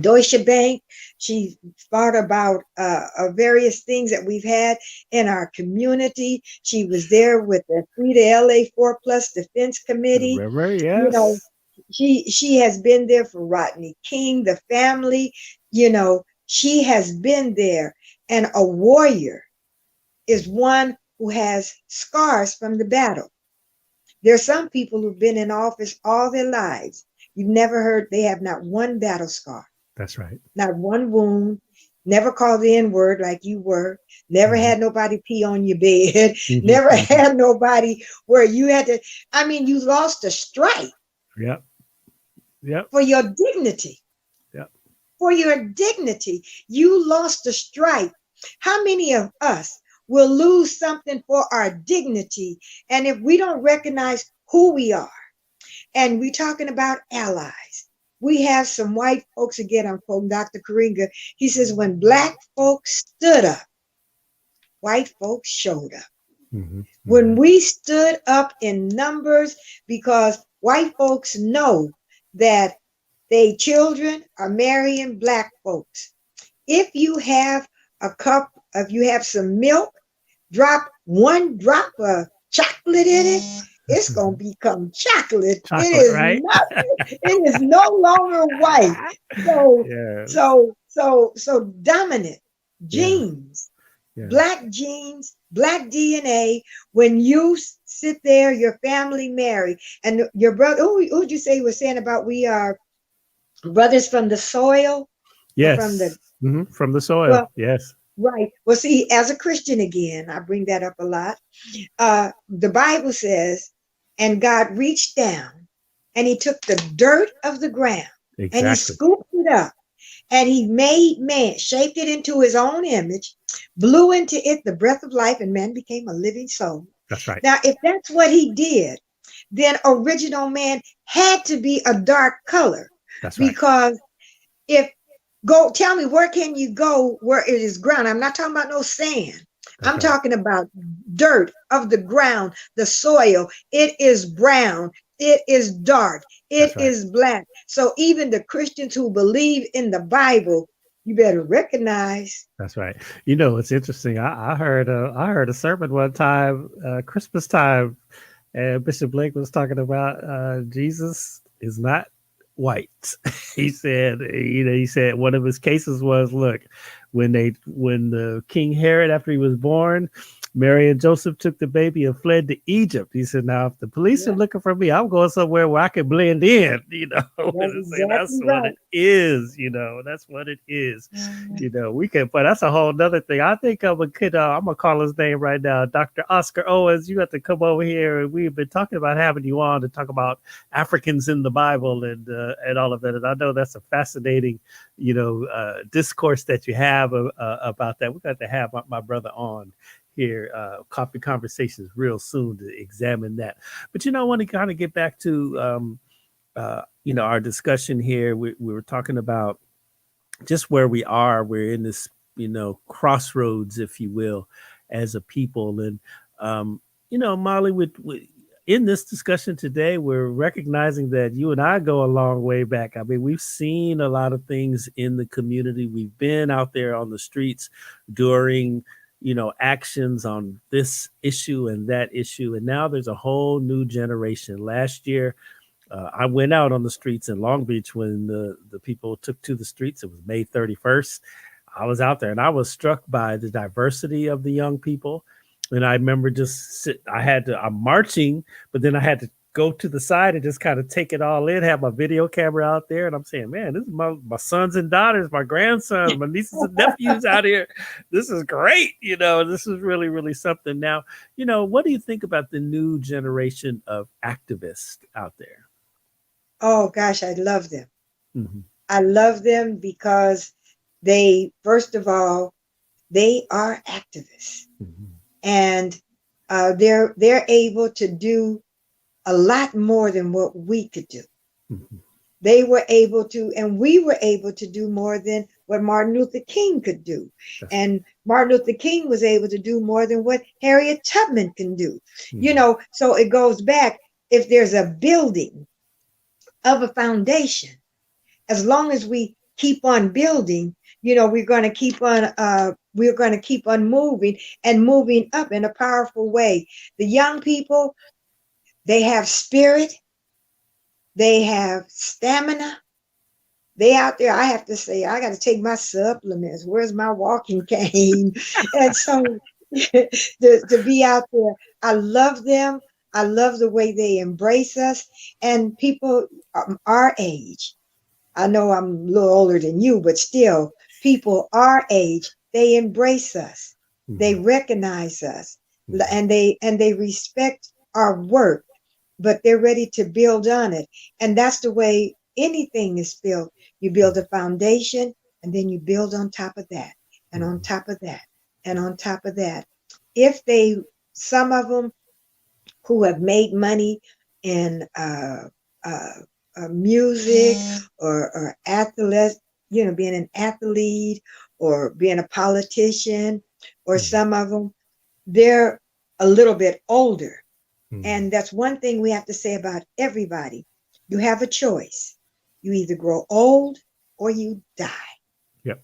Deutsche Bank. She thought about various things that we've had in our community. She was there with the Free to LA 4+ Defense Committee. Remember? You know, Yes. she has been there for Rodney King, the family. She has been there. And a warrior is one who has scars from the battle. There's some people who've been in office all their lives. You've never heard they have not one battle scar, That's right. not one wound, never called the N word like you were, never hmm had nobody pee on your bed, hmm never hmm had nobody where you had to, you lost a stripe Yep. Yep. for your dignity. Yep. For your dignity. You lost a stripe. How many of us will lose something for our dignity? And if we don't recognize who we are, and we're talking about allies. We have some white folks, again, I'm quoting Dr. Karinga. He says, when black folks stood up, white folks showed up. hmm When hmm we stood up in numbers, because white folks know that they children are marrying black folks. If you have if you have some milk, drop one drop of chocolate in it, it's going to become chocolate. It Chocolate, is right? not, it is no longer white. So, Yes. so dominant Yeah. genes, Yeah. black DNA. When you sit there, your family marry, and your brother, who'd you say was saying about we are brothers from the soil or from the, Yes. From the soil. well, Yes. right. Well, see, as a Christian, again, I bring that up a lot. The Bible says, and God reached down and he took the dirt of the ground and he Exactly. scooped it up and he made man, shaped it into his own image, blew into it the breath of life, and man became a living soul. That's right. Now, if that's what he did, then original man had to be a dark color, That's right. because if go tell me, where can you go where it is ground? I'm not talking about no sand. That's I'm right. talking about dirt of the ground, the soil. It is brown. It is dark. It That's right. is black. So even the Christians who believe in the Bible, you better recognize. That's right. It's interesting. I heard a sermon one time, Christmas time, and Bishop Blake was talking about Jesus is not white. he said one of his cases was, look, when the King Herod, after he was born, Mary and Joseph took the baby and fled to Egypt. He said, now if the police are Yeah, looking for me, I'm going somewhere where I can blend in. that's And say that's exactly what right. it is. That's what it is. We can, but that's a whole nother thing. I think I'm gonna call his name right now, Dr. Oscar Owens. You have to come over here, and we've been talking about having you on to talk about Africans in the Bible and all of that. And I know that's a fascinating, discourse that you have about that. We got to have my brother on here, coffee conversations, real soon to examine that. But I want to kind of get back to our discussion here. We were talking about just where we are. We're in this, crossroads, if you will, as a people. And, Molly, in this discussion today, we're recognizing that you and I go a long way back. I mean, we've seen a lot of things in the community. We've been out there on the streets during, actions on this issue and that issue. And now there's a whole new generation. Last year, I went out on the streets in Long Beach when the people took to the streets. It was May 31st. I was out there and I was struck by the diversity of the young people. And I remember I'm marching, but then I had to go to the side and just kind of take it all in, have my video camera out there. And I'm saying, man, this is my sons and daughters, my grandsons, my nieces and nephews out here. This is great. This is really, really something. Now, what do you think about the new generation of activists out there? Oh gosh, I love them. Mm-hmm. I love them because they, first of all, they are activists, Mm-hmm. and they're able to do a lot more than what we could do. Mm-hmm. They were able to, and we were able to do more than what Martin Luther King could do. And Martin Luther King was able to do more than what Harriet Tubman can do. Mm-hmm. So it goes back. If there's a building of a foundation, as long as we keep on building, we're going to keep on moving and moving up in a powerful way. The young people, they have spirit, they have stamina. They out there, I have to say, I got to take my supplements. Where's my walking cane? And so to be out there, I love them. I love the way they embrace us. And people our age, I know I'm a little older than you, but still, people our age, they embrace us. Mm-hmm. They recognize us, Mm-hmm. and they respect our work, but they're ready to build on it. And that's the way anything is built. You build a foundation, and then you build on top of that, and on top of that, and on top of that. Some of them who have made money in music or athlete, being an athlete or being a politician, or some of them, they're a little bit older. And that's one thing we have to say about everybody. You have a choice. You either grow old or you die. Yep.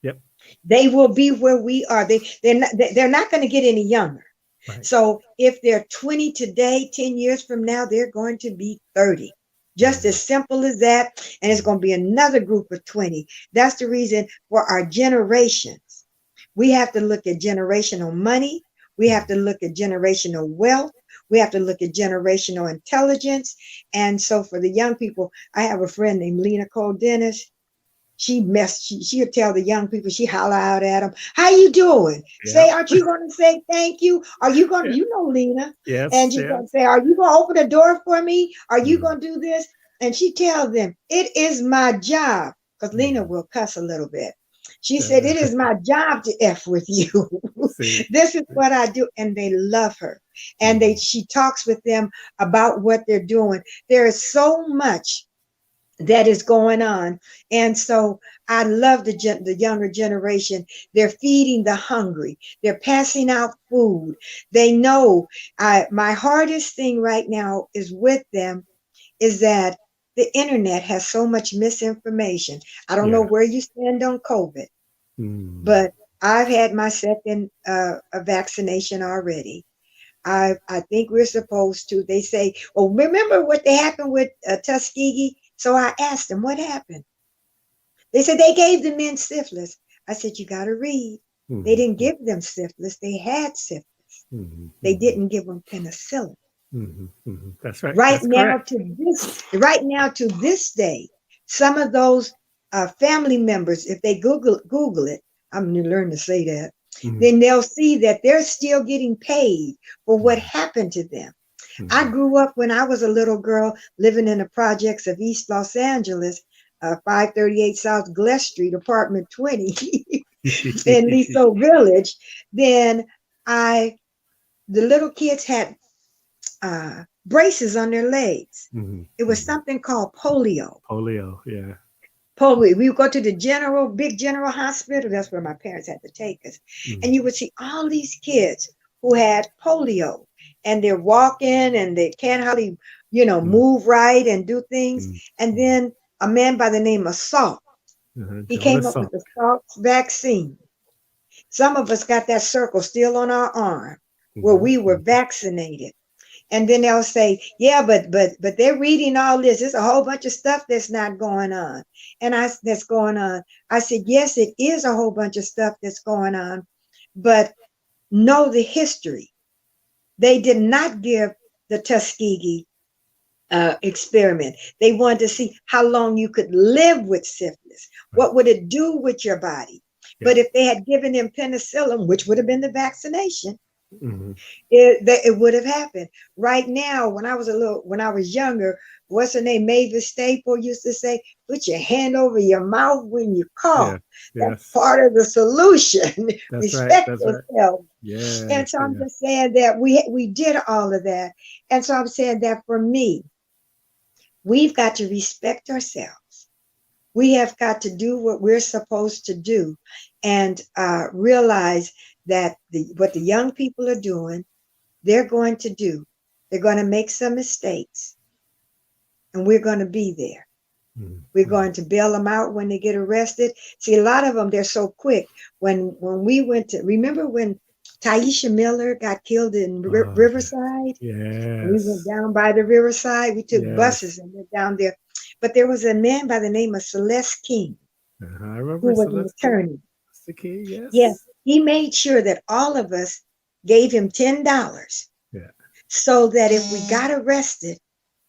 Yep. They will be where we are. They're not going to get any younger. Right. So if they're 20 today, 10 years from now, they're going to be 30. Just as simple as that. And it's going to be another group of 20. That's the reason for our generations. We have to look at generational money. We have to look at generational wealth. We have to look at generational intelligence. And so for the young people, I have a friend named Lena Cole Dennis. She'll tell the young people, she holler out at them, how you doing? Yep. Say, aren't you going to say thank you? Are you going to, Lena? Yes. And she's going to say, are you going to open the door for me? Are you going to do this? And she tells them, it is my job. Because Lena will cuss a little bit. She said, it is my job to F with you. This is what I do. And they love her. And she talks with them about what they're doing. There is so much that is going on. And so I love the younger generation. They're feeding the hungry. They're passing out food. They know my hardest thing right now is with them is that the internet has so much misinformation. I don't know where you stand on COVID, but I've had my second vaccination already. I think we're supposed to. They say, oh, remember what happened with Tuskegee? So I asked them, what happened? They said they gave the men syphilis. I said, you got to read. They didn't give them syphilis. They had syphilis. They didn't give them penicillin. That's right. Right That's now correct. right now to this day, some of those family members, if they Google it, I'm going to learn to say that, then they'll see that they're still getting paid for what happened to them. I grew up when I was a little girl living in the projects of East Los Angeles, 538 South Gless Street, apartment 20 in Liso Village. Then the little kids had braces on their legs. It was something called polio. Polio, yeah. Polio. We would go to the big general hospital. That's where my parents had to take us. And you would see all these kids who had polio. And they're walking and they can't hardly, move right and do things. And then a man by the name of Salk, he came up with the Salk vaccine. Some of us got that circle still on our arm where we were vaccinated. And then they'll say, yeah, but they're reading all this. There's a whole bunch of stuff that's not going on. And that's going on. I said, yes, it is a whole bunch of stuff that's going on, but know the history. They did not give the Tuskegee experiment. They wanted to see how long you could live with syphilis. Right. What would it do with your body? Yeah. But if they had given him penicillin, which would have been the vaccination, Hmm. it would have happened. Right now, when I was younger, what's her name? Mavis Staple used to say, "Put your hand over your mouth when you Yeah. cough." That's Yes. part of the solution. That's right. Respect That's right. yourself. And Yes. so I'm Yeah. just saying that we did all of that. And so I'm saying that for me, we've got to respect ourselves. We have got to do what we're supposed to do, and realize that what the young people are doing, they're going to do. They're going to make some mistakes, and we're going to be there. We're Mm-hmm. going to bail them out when they get arrested. See, a lot of them, they're so quick. When we went to, remember when Taisha Miller got killed in Oh, Riverside? We went yes. down by the riverside. We took buses Yes. and went down there. But there was a man by the name of Celeste King I remember who was an Celeste attorney. the key. Yes, Yes. he made sure that all of us gave him $10 Yeah. so that if we got arrested,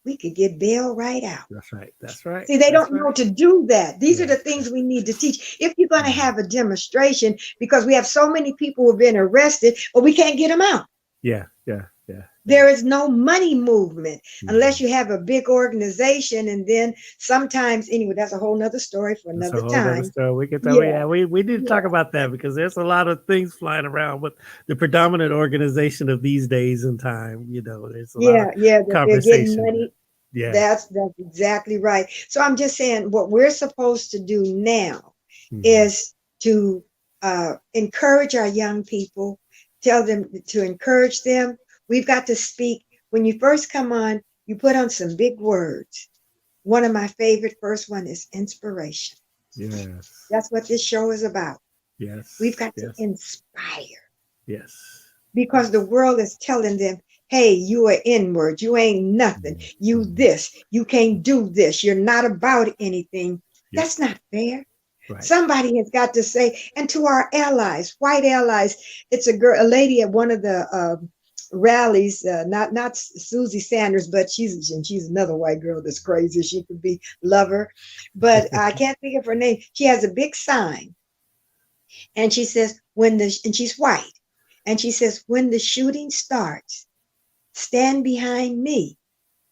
we could get bail right out. That's right. That's right. See, they That's don't right. know to do that. These are Yeah. the things we need to teach. If you're going to Mhm. have a demonstration, because we have so many people who have been arrested, but we can't get them out. Yeah. Yeah. Yeah. Yeah. There is no money movement unless Mhm. you have a big organization. And then sometimes, anyway, that's a whole nother story for That's a another whole nother time. story. We can tell. Yeah, Yeah, we need to talk yeah, about that because there's a lot of things flying around with the predominant organization of these days and time. There's a lot of yeah, that they're getting conversation. money. Yeah. That's exactly right. So I'm just saying what we're supposed to do now Mhm. is to encourage our young people, tell them to encourage them. We've got to speak. When you first come on, you put on some big words. One of my favorite first one is inspiration. Yes. That's what this show is about. We've Yes. got to Yes. inspire Yes. because the Yes. world is telling them, hey, you are inward, you ain't nothing, you Mhm. this, you can't do this, you're not about anything. Yep. That's not fair. Right. Somebody has got to say, and to our allies, white allies, it's a lady at one of the rallies, not Susie Sanders, but she's another white girl that's crazy. She could be lover, but I can't think of her name. She has a big sign, and she says and she's white, and she says when the shooting starts, stand behind me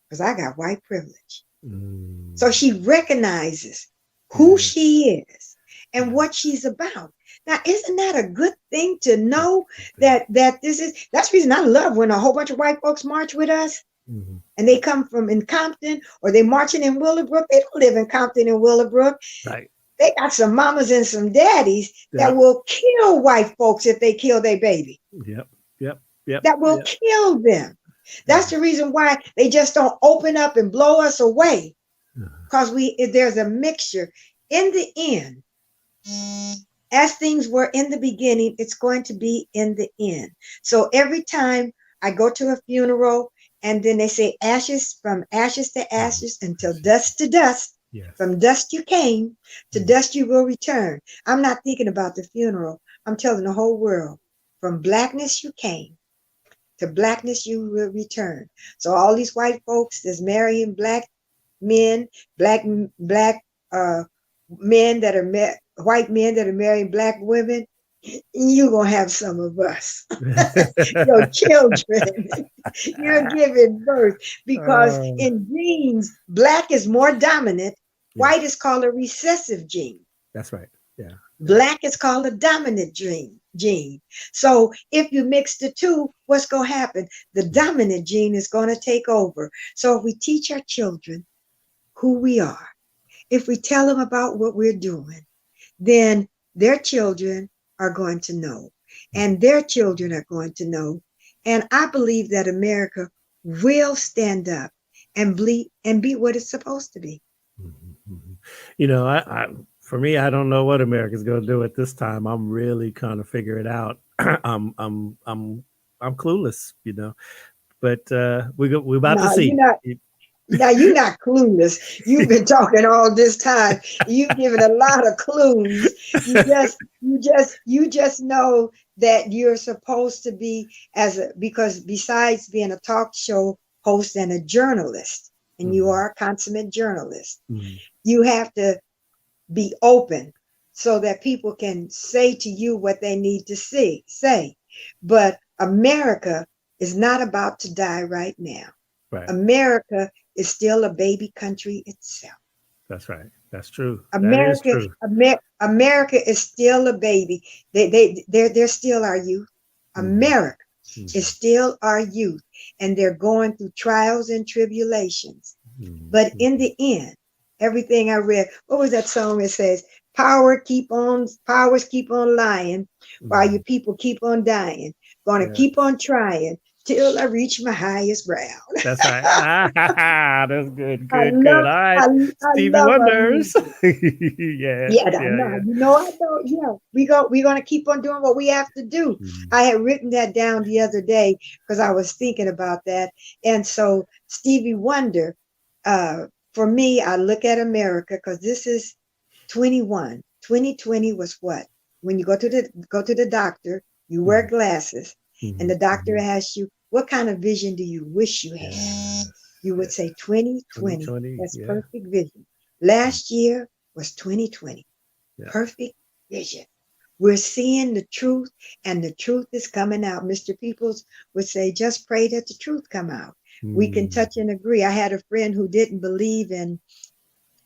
because I got white privilege. Mm. So she recognizes who Yes. she is and what Yes. she's about. Now, isn't that a good thing to That's know a good thing. that that's the reason I love when a whole bunch of white folks march with us Mhm. and they come from in Compton or they marching in Willowbrook. They don't live in Compton and Willowbrook. Right. They got some mamas and some daddies that Yep. will kill white folks if they kill their baby. Yep. Yep. Yep. That will Yep. kill them. Yeah. That's the reason why they just don't open up and blow us away. Uh-huh. Because there's a mixture. In the end, as things were in the beginning, it's going to be in the end. So every time I go to a funeral and then they say ashes from ashes to Mhm. ashes until That's just dust to dust, yes. from dust you came, to Mhm. dust you will return. I'm not thinking about the funeral. I'm telling the whole world, from blackness you came, to blackness you will return. So all these white folks that's marrying black men, black uh, men that are white men that are marrying black women, you're gonna have some of us, your children. You're giving birth because Oh, in genes, black is more dominant. yeah, White is called a recessive gene. that's right. Yeah, yeah. Black is called a dominant gene. So if you mix the two, what's going to happen? The dominant gene is going to take over. So if we teach our children who we are, if we tell them about what we're doing, then their children are going to know, Mhm. and their children are going to know. And I believe that America will stand up and be what it's supposed to be. Mhm, mhm. For me, I don't know what America's going to do at this time. I'm really kind of figure it out. I'm, I'm, I'm, I'm clueless, but we're about to No, you're see. not. Now you're not clueless. You've been talking all this time. You've given a lot of clues. You just know that you're supposed to be because besides being a talk show host and a journalist and you are a consummate journalist. Mm-hmm. You have to be open so that people can say to you what they need to say. But America is not about to die right now. Right. America is still a baby country itself. That's right. That's true. That is America, true. America is still a baby. They're still our youth. Mm-hmm. America is Mm-hmm. still our youth, and they're going through trials and tribulations. But in Mm-hmm. the end, everything I read, what was that song that says, powers keep on lying while Mm-hmm. your people keep on dying. Gonna Yeah. keep on trying till I reach my highest ground. That's right. That's good. I Good. Good. love, All right. I Stevie love our Wonders. music. Yeah. Yeah, I Yeah. know. Yeah. You know, I know. Yeah, we're gonna keep on doing what we have to do. Mm-hmm. I had written that down the other day because I was thinking about that. And so Stevie Wonder, uh, for me, I look at America because this is 21. 2020 was what? When you go to the doctor, you wear glasses, and Mm-hmm. the doctor Mm-hmm. asks you, "What kind of vision do you wish you had?" Yes. You would Yes. say 2020. 2020. That's Yeah. perfect vision. Last year was 2020. Yeah. Perfect vision. We're seeing the truth, and the truth is coming out. Mr. Peoples would say, just pray that the truth come out. We can Mm-hmm. touch and agree. I had a friend who didn't believe in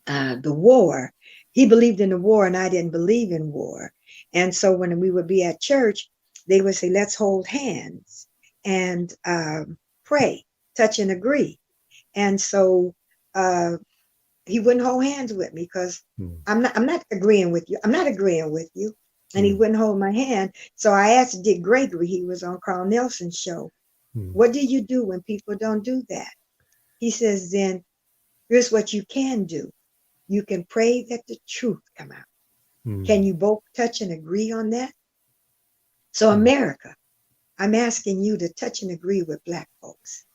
the war. He believed in the war, and I didn't believe in war. And so when we would be at church, they would say, let's hold hands and pray, touch and agree. And so uh, he wouldn't hold hands with me because I'm not agreeing with you. I'm not agreeing with you. And he Mm-hmm. wouldn't hold my hand. So I asked Dick Gregory, he was on Carl Nelson's show, Mm-hmm. what do you do when people don't do that? He says, then here's what you can do. You can pray that the truth come out. Can Mm-hmm. you both touch and agree on that? So America, I'm asking you to touch and agree with Black folks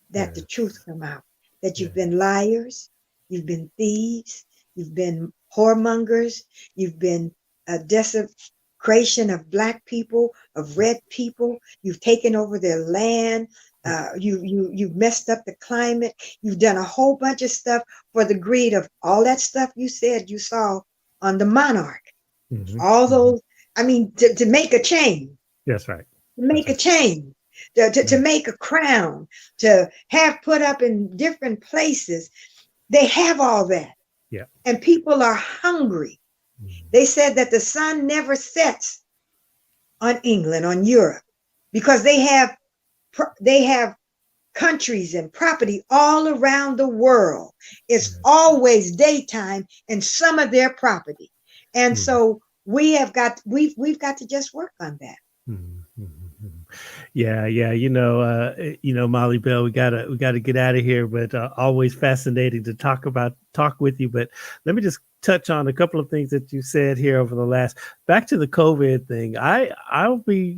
that the Yes. truth come out, that you've Yes. been liars, you've been thieves, you've been whoremongers, you've been a desecration of Black people, of red people, you've taken over their land, you've messed up the climate, you've done a whole bunch of stuff for the greed of all that stuff you said you saw on the monarch. Mm-hmm. All Mm-hmm. those, I mean, to make a change, That's right. to That's make a right. change, to Mm. make a crown, to have put up in different places. They have all that. Yeah. And people are hungry. Mm. They said that the sun never sets on England, on Europe, because they have countries and property all around the world. It's Yes. always daytime in some of their property. And Mm. so we've got to just work on that. Mhm, mhm, mhm. Yeah, yeah. Mollie Bell, we gotta get out of here. But always fascinating to talk with you. But let me just touch on a couple of things that you said here over the last. Back to the COVID thing. I'll be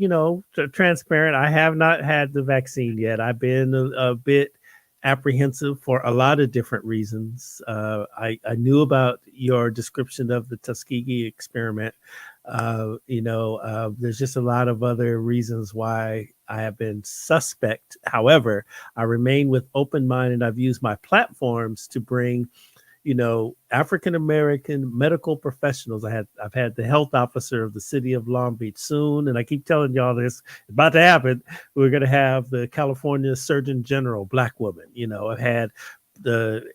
transparent. I have not had the vaccine yet. I've been a bit apprehensive for a lot of different reasons. I knew about your description of the Tuskegee experiment. There's just a lot of other reasons why I have been suspect. However, I remain with open mind, and I've used my platforms to bring, African American medical professionals. I've had the health officer of the city of Long Beach soon, and I keep telling y'all this, it's about to happen. We're going to have the California Surgeon General, Black woman. I've had the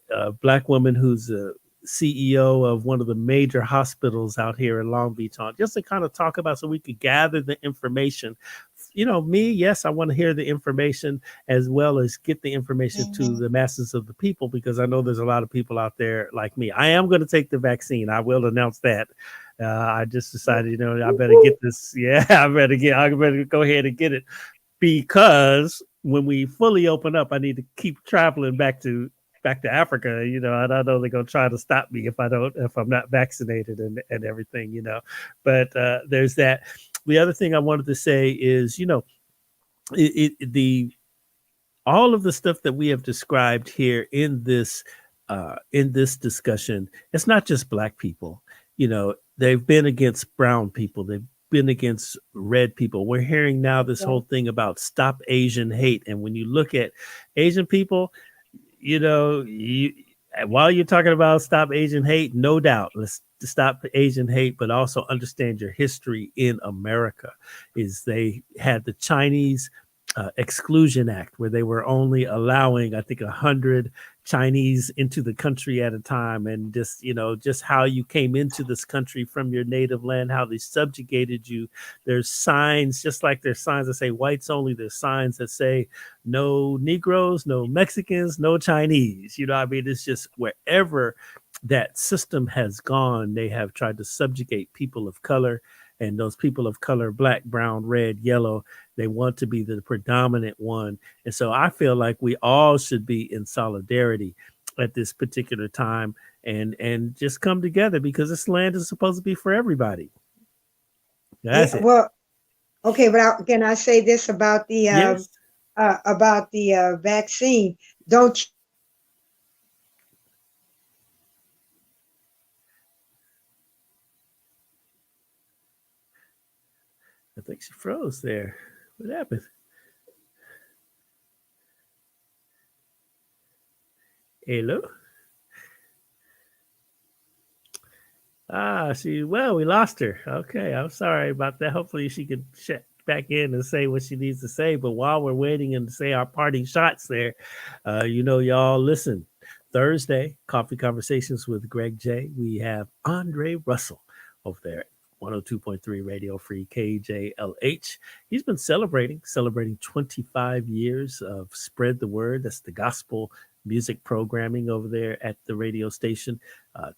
Black woman who's a CEO of one of the major hospitals out here in Long Beach on, just to kind of talk about, so we could gather the information. Me, yes, I want to hear the information as well as get the information to the masses of the people, because I know there's a lot of people out there like me. I am going to take the vaccine. I will announce that. I just decided, I better get this. Yeah, I better go ahead and get it, because when we fully open up, I need to keep traveling back to Africa, and I know they're gonna try to stop me if I'm not vaccinated and everything, But there's that. The other thing I wanted to say is, the all of the stuff that we have described here in this discussion, it's not just Black people. They've been against brown people. They've been against red people. We're hearing now this whole thing about stop Asian hate. And when you look at Asian people, while you're talking about stop Asian hate, no doubt, let's stop Asian hate, but also understand your history in America. Is they had the Chinese Exclusion Act, where they were only allowing, I think, 100 Chinese into the country at a time, and just how you came into this country from your native land, how they subjugated you. There's signs, just like there's signs that say whites only. There's signs that say no Negroes, no Mexicans, no Chinese. I mean, it's just wherever that system has gone, they have tried to subjugate people of color, and those people of color, black, brown, red, yellow, they want to be the predominant one. And so I feel like we all should be in solidarity at this particular time, and just come together, because this land is supposed to be for everybody. That's Yeah, it. well, okay, but can I say this about the Yes. vaccine? Don't I think she froze there. What happened? Hello? We lost her. Okay, I'm sorry about that. Hopefully she can check back in and say what she needs to say. But while we're waiting and say our parting shots there, y'all listen. Thursday, Coffee Conversations with Greg J. We have Andre Russell over there, 102.3 Radio Free KJLH. He's been celebrating 25 years of Spread the Word. That's the gospel music programming over there at the radio station.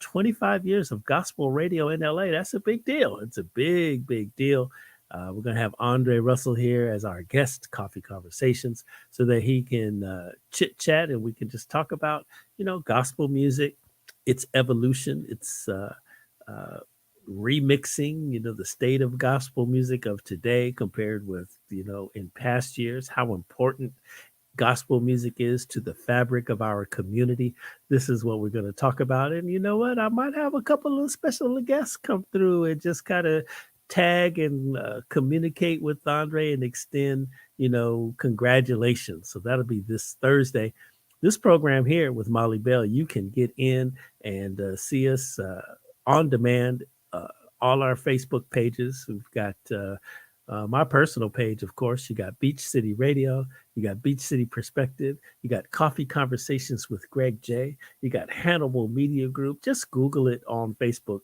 25 years of gospel radio in LA. That's a big deal. It's a big, big deal. We're going to have Andre Russell here as our guest, Coffee Conversations, so that he can chit chat and we can just talk about, gospel music, its evolution, its remixing, the state of gospel music of today compared with, in past years, how important gospel music is to the fabric of our community. This is what we're going to talk about. And you know what? I might have a couple of special guests come through and just kind of tag and communicate with Andre and extend, congratulations. So that'll be this Thursday. This program here with Mollie Bell, you can get in and see us on demand. All our Facebook pages. We've got my personal page, of course. You got Beach City Radio. You got Beach City Perspective. You got Coffee Conversations with Greg J. You got Hannibal Media Group. Just Google it on Facebook,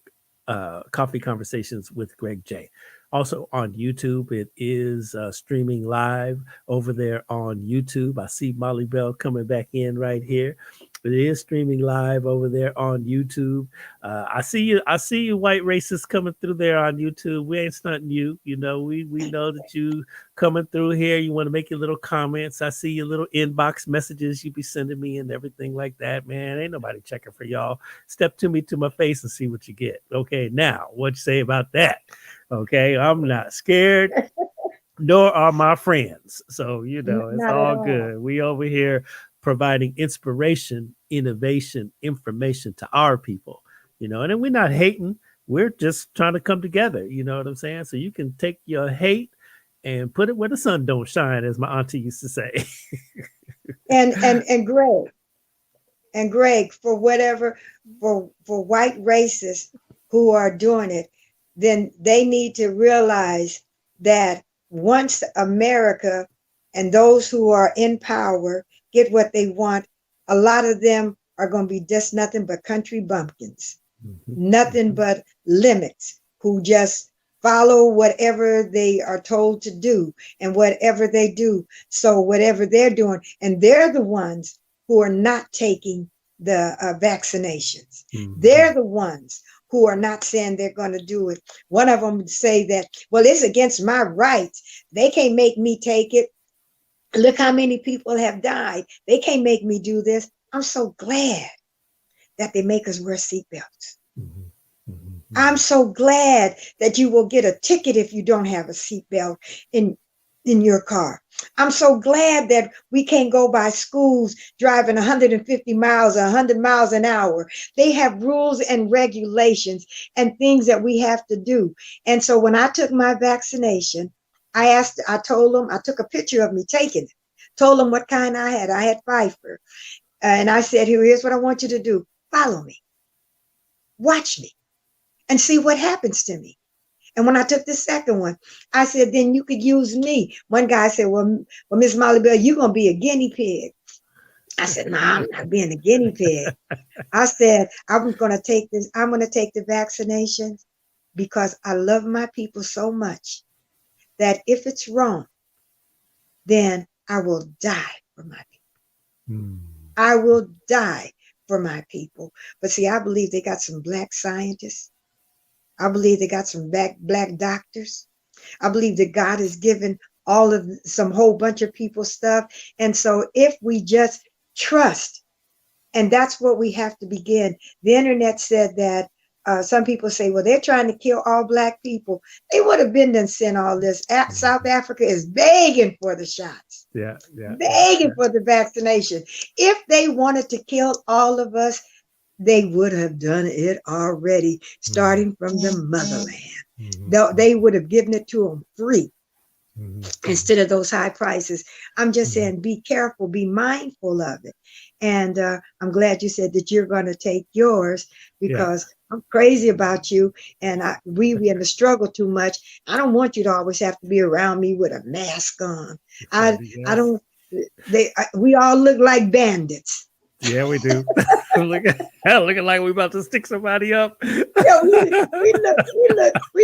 Coffee Conversations with Greg J. Also on YouTube, it is streaming live over there on YouTube. I see Mollie Bell coming back in right here. It is streaming live over there on YouTube. I see you, white racists coming through there on YouTube. We ain't stunting you. We know that you coming through here. You want to make your little comments. I see your little inbox messages you be sending me and everything like that. Man, ain't nobody checking for y'all. Step to me to my face and see what you get. Okay, now what you say about that? Okay, I'm not scared. Nor are my friends. So, it's not at all all. good. We over here providing inspiration, innovation, information to our people, and then we're not hating. We're just trying to come together. You know what I'm saying? So you can take your hate and put it where the sun don't shine, as my auntie used to say. And Greg, for whatever, for white racists who are doing it, then they need to realize that once America and those who are in power get what they want, a lot of them are going to be just nothing but country bumpkins, nothing but limits, who just follow whatever they are told to do and whatever they do. So whatever they're doing, and they're the ones who are not taking the vaccinations. They're the ones who are not saying they're going to do it. One of them would say that, well, it's against my rights. They can't make me take it. Look how many people have died. They can't make me do this. I'm so glad that they make us wear seatbelts. I'm so glad that you will get a ticket if you don't have a seatbelt in your car. I'm so glad that we can't go by schools driving 150 miles or 100 miles an hour. They have rules and regulations and things that we have to do. And so when I took my vaccination, I told them, I took a picture of me taking it, told them what kind I had. I had Pfizer. And I said, here's what I want you to do. Follow me. Watch me and see what happens to me. And when I took the second one, I said, then you could use me. One guy said, well, Miss Mollie Bell, you're going to be a guinea pig. I said, no, I'm not being a guinea pig. I said, I'm going to take this. I'm going to take the vaccinations because I love my people so much that if it's wrong, then I will die for my people. I will die for my people. But see, I believe they got some Black scientists. I believe they got some black doctors. I believe that God has given all of some whole bunch of people stuff. And so if we just trust, and that's what we have to begin. The internet said that some people say, well, they're trying to kill all Black people. They would have been done sent all this. South Africa is begging for the shots. Begging for the vaccination. If they wanted to kill all of us, they would have done it already, starting from the motherland. They would have given it to them free instead of those high prices. I'm just saying, be careful, be mindful of it. And I'm glad you said that you're going to take yours because I'm crazy about you. And we in the struggle too much. I don't want you to always have to be around me with a mask on. I don't. We all look like bandits. Yeah, we do. Looking like we about to stick somebody up. Yeah, we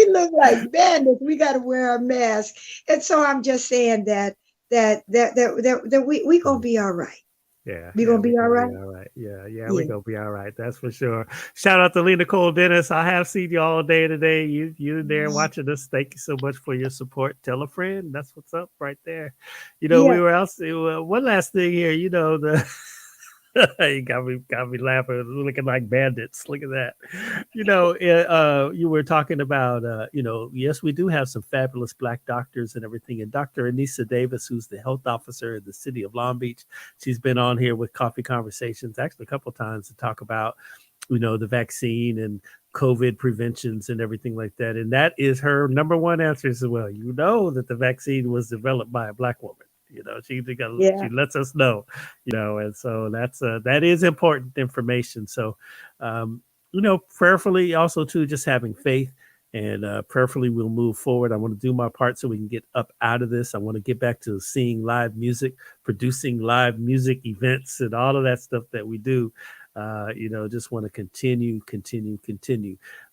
look like bandits. We got to wear a mask, and so I'm just saying that we gonna be all right. Yeah, we gonna be all right. All right. Yeah, we gonna be all right. That's for sure. Shout out to Lee Nicole Dennis. I have seen you all day today. You there watching us. Thank you so much for your support. Tell a friend. That's what's up right there. We were also one last thing here. You got me laughing, looking like bandits. Look at that. You were talking about, yes, we do have some fabulous Black doctors and everything. And Dr. Anissa Davis, who's the health officer in the city of Long Beach, she's been on here with Coffee Conversations actually a couple of times to talk about, the vaccine and COVID preventions and everything like that. And that is her number one answer as well. That the vaccine was developed by a Black woman. She lets us know, and so that is important information. So, prayerfully also too, just having faith and prayerfully we'll move forward. I want to do my part so we can get up out of this. I want to get back to seeing live music, producing live music events and all of that stuff that we do. Just want to continue.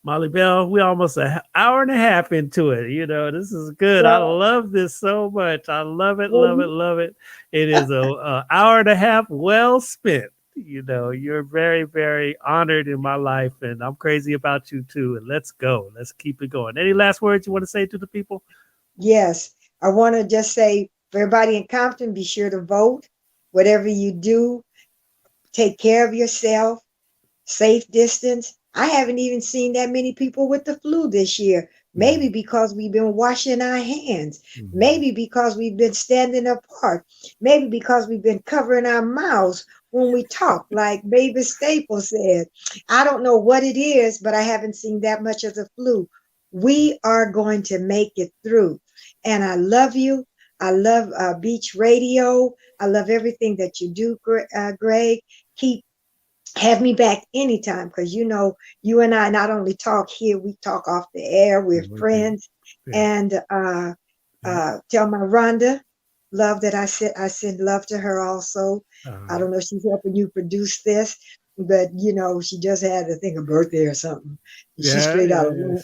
Mollie Bell, we're almost an hour and a half into it. This is good. I love this so much. I love it. It is an hour and a half well spent. You're very, very honored in my life, and I'm crazy about you too. And let's go. Let's keep it going. Any last words you want to say to the people? Yes. I want to just say for everybody in Compton, be sure to vote. Whatever you do, take care of yourself, safe distance. I haven't even seen that many people with the flu this year. Maybe because we've been washing our hands. Maybe because we've been standing apart. Maybe because we've been covering our mouths when we talk, like Baby Staples said. I don't know what it is, but I haven't seen that much of the flu. We are going to make it through. And I love you. I love Beach Radio. I love everything that you do, Greg. Have me back anytime, because you and I not only talk here, we talk off the air. We're friends. And tell my Rhonda love that I send love to her also. I don't know if she's helping you produce this, but she just had a birthday or something. She's straight out of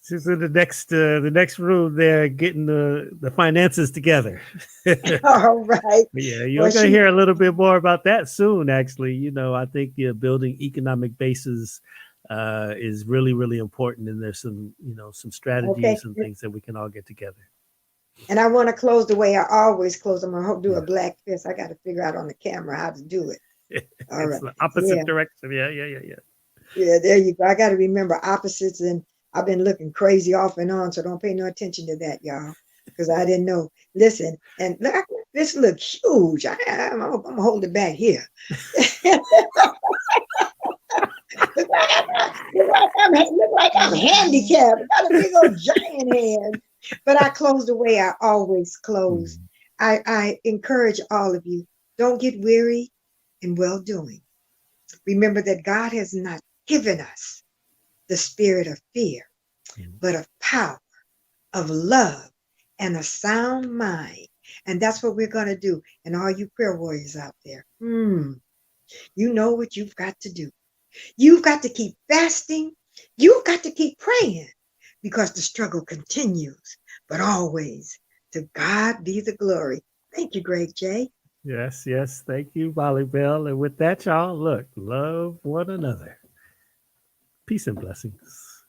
She's in the next room there getting the finances together. All right. Yeah, you're going to hear a little bit more about that soon, actually. I think building economic bases is really, really important. And there's some strategies and things that we can all get together. And I want to close the way I always close. I'm going to do a black fist. I got to figure out on the camera how to do it. All right. The opposite direction. Yeah. Yeah, there you go. I got to remember opposites, and I've been looking crazy off and on, so don't pay no attention to that, y'all, because I didn't know. Listen, and this looks huge. I'm going to hold it back here. Look like I'm handicapped. I got a big old giant hand. But I close the way I always close. I encourage all of you, Don't get weary in well doing. Remember that God has not given us the spirit of fear, Mhm. but of power, of love, and a sound mind. And that's what we're going to do. And all you prayer warriors out there, you know what you've got to do. You've got to keep fasting. You've got to keep praying because the struggle continues. But always, to God be the glory. Thank you, Greg J. Yes, yes. Thank you, Mollie Bell. And with that, y'all, look, love one another. Peace and blessings.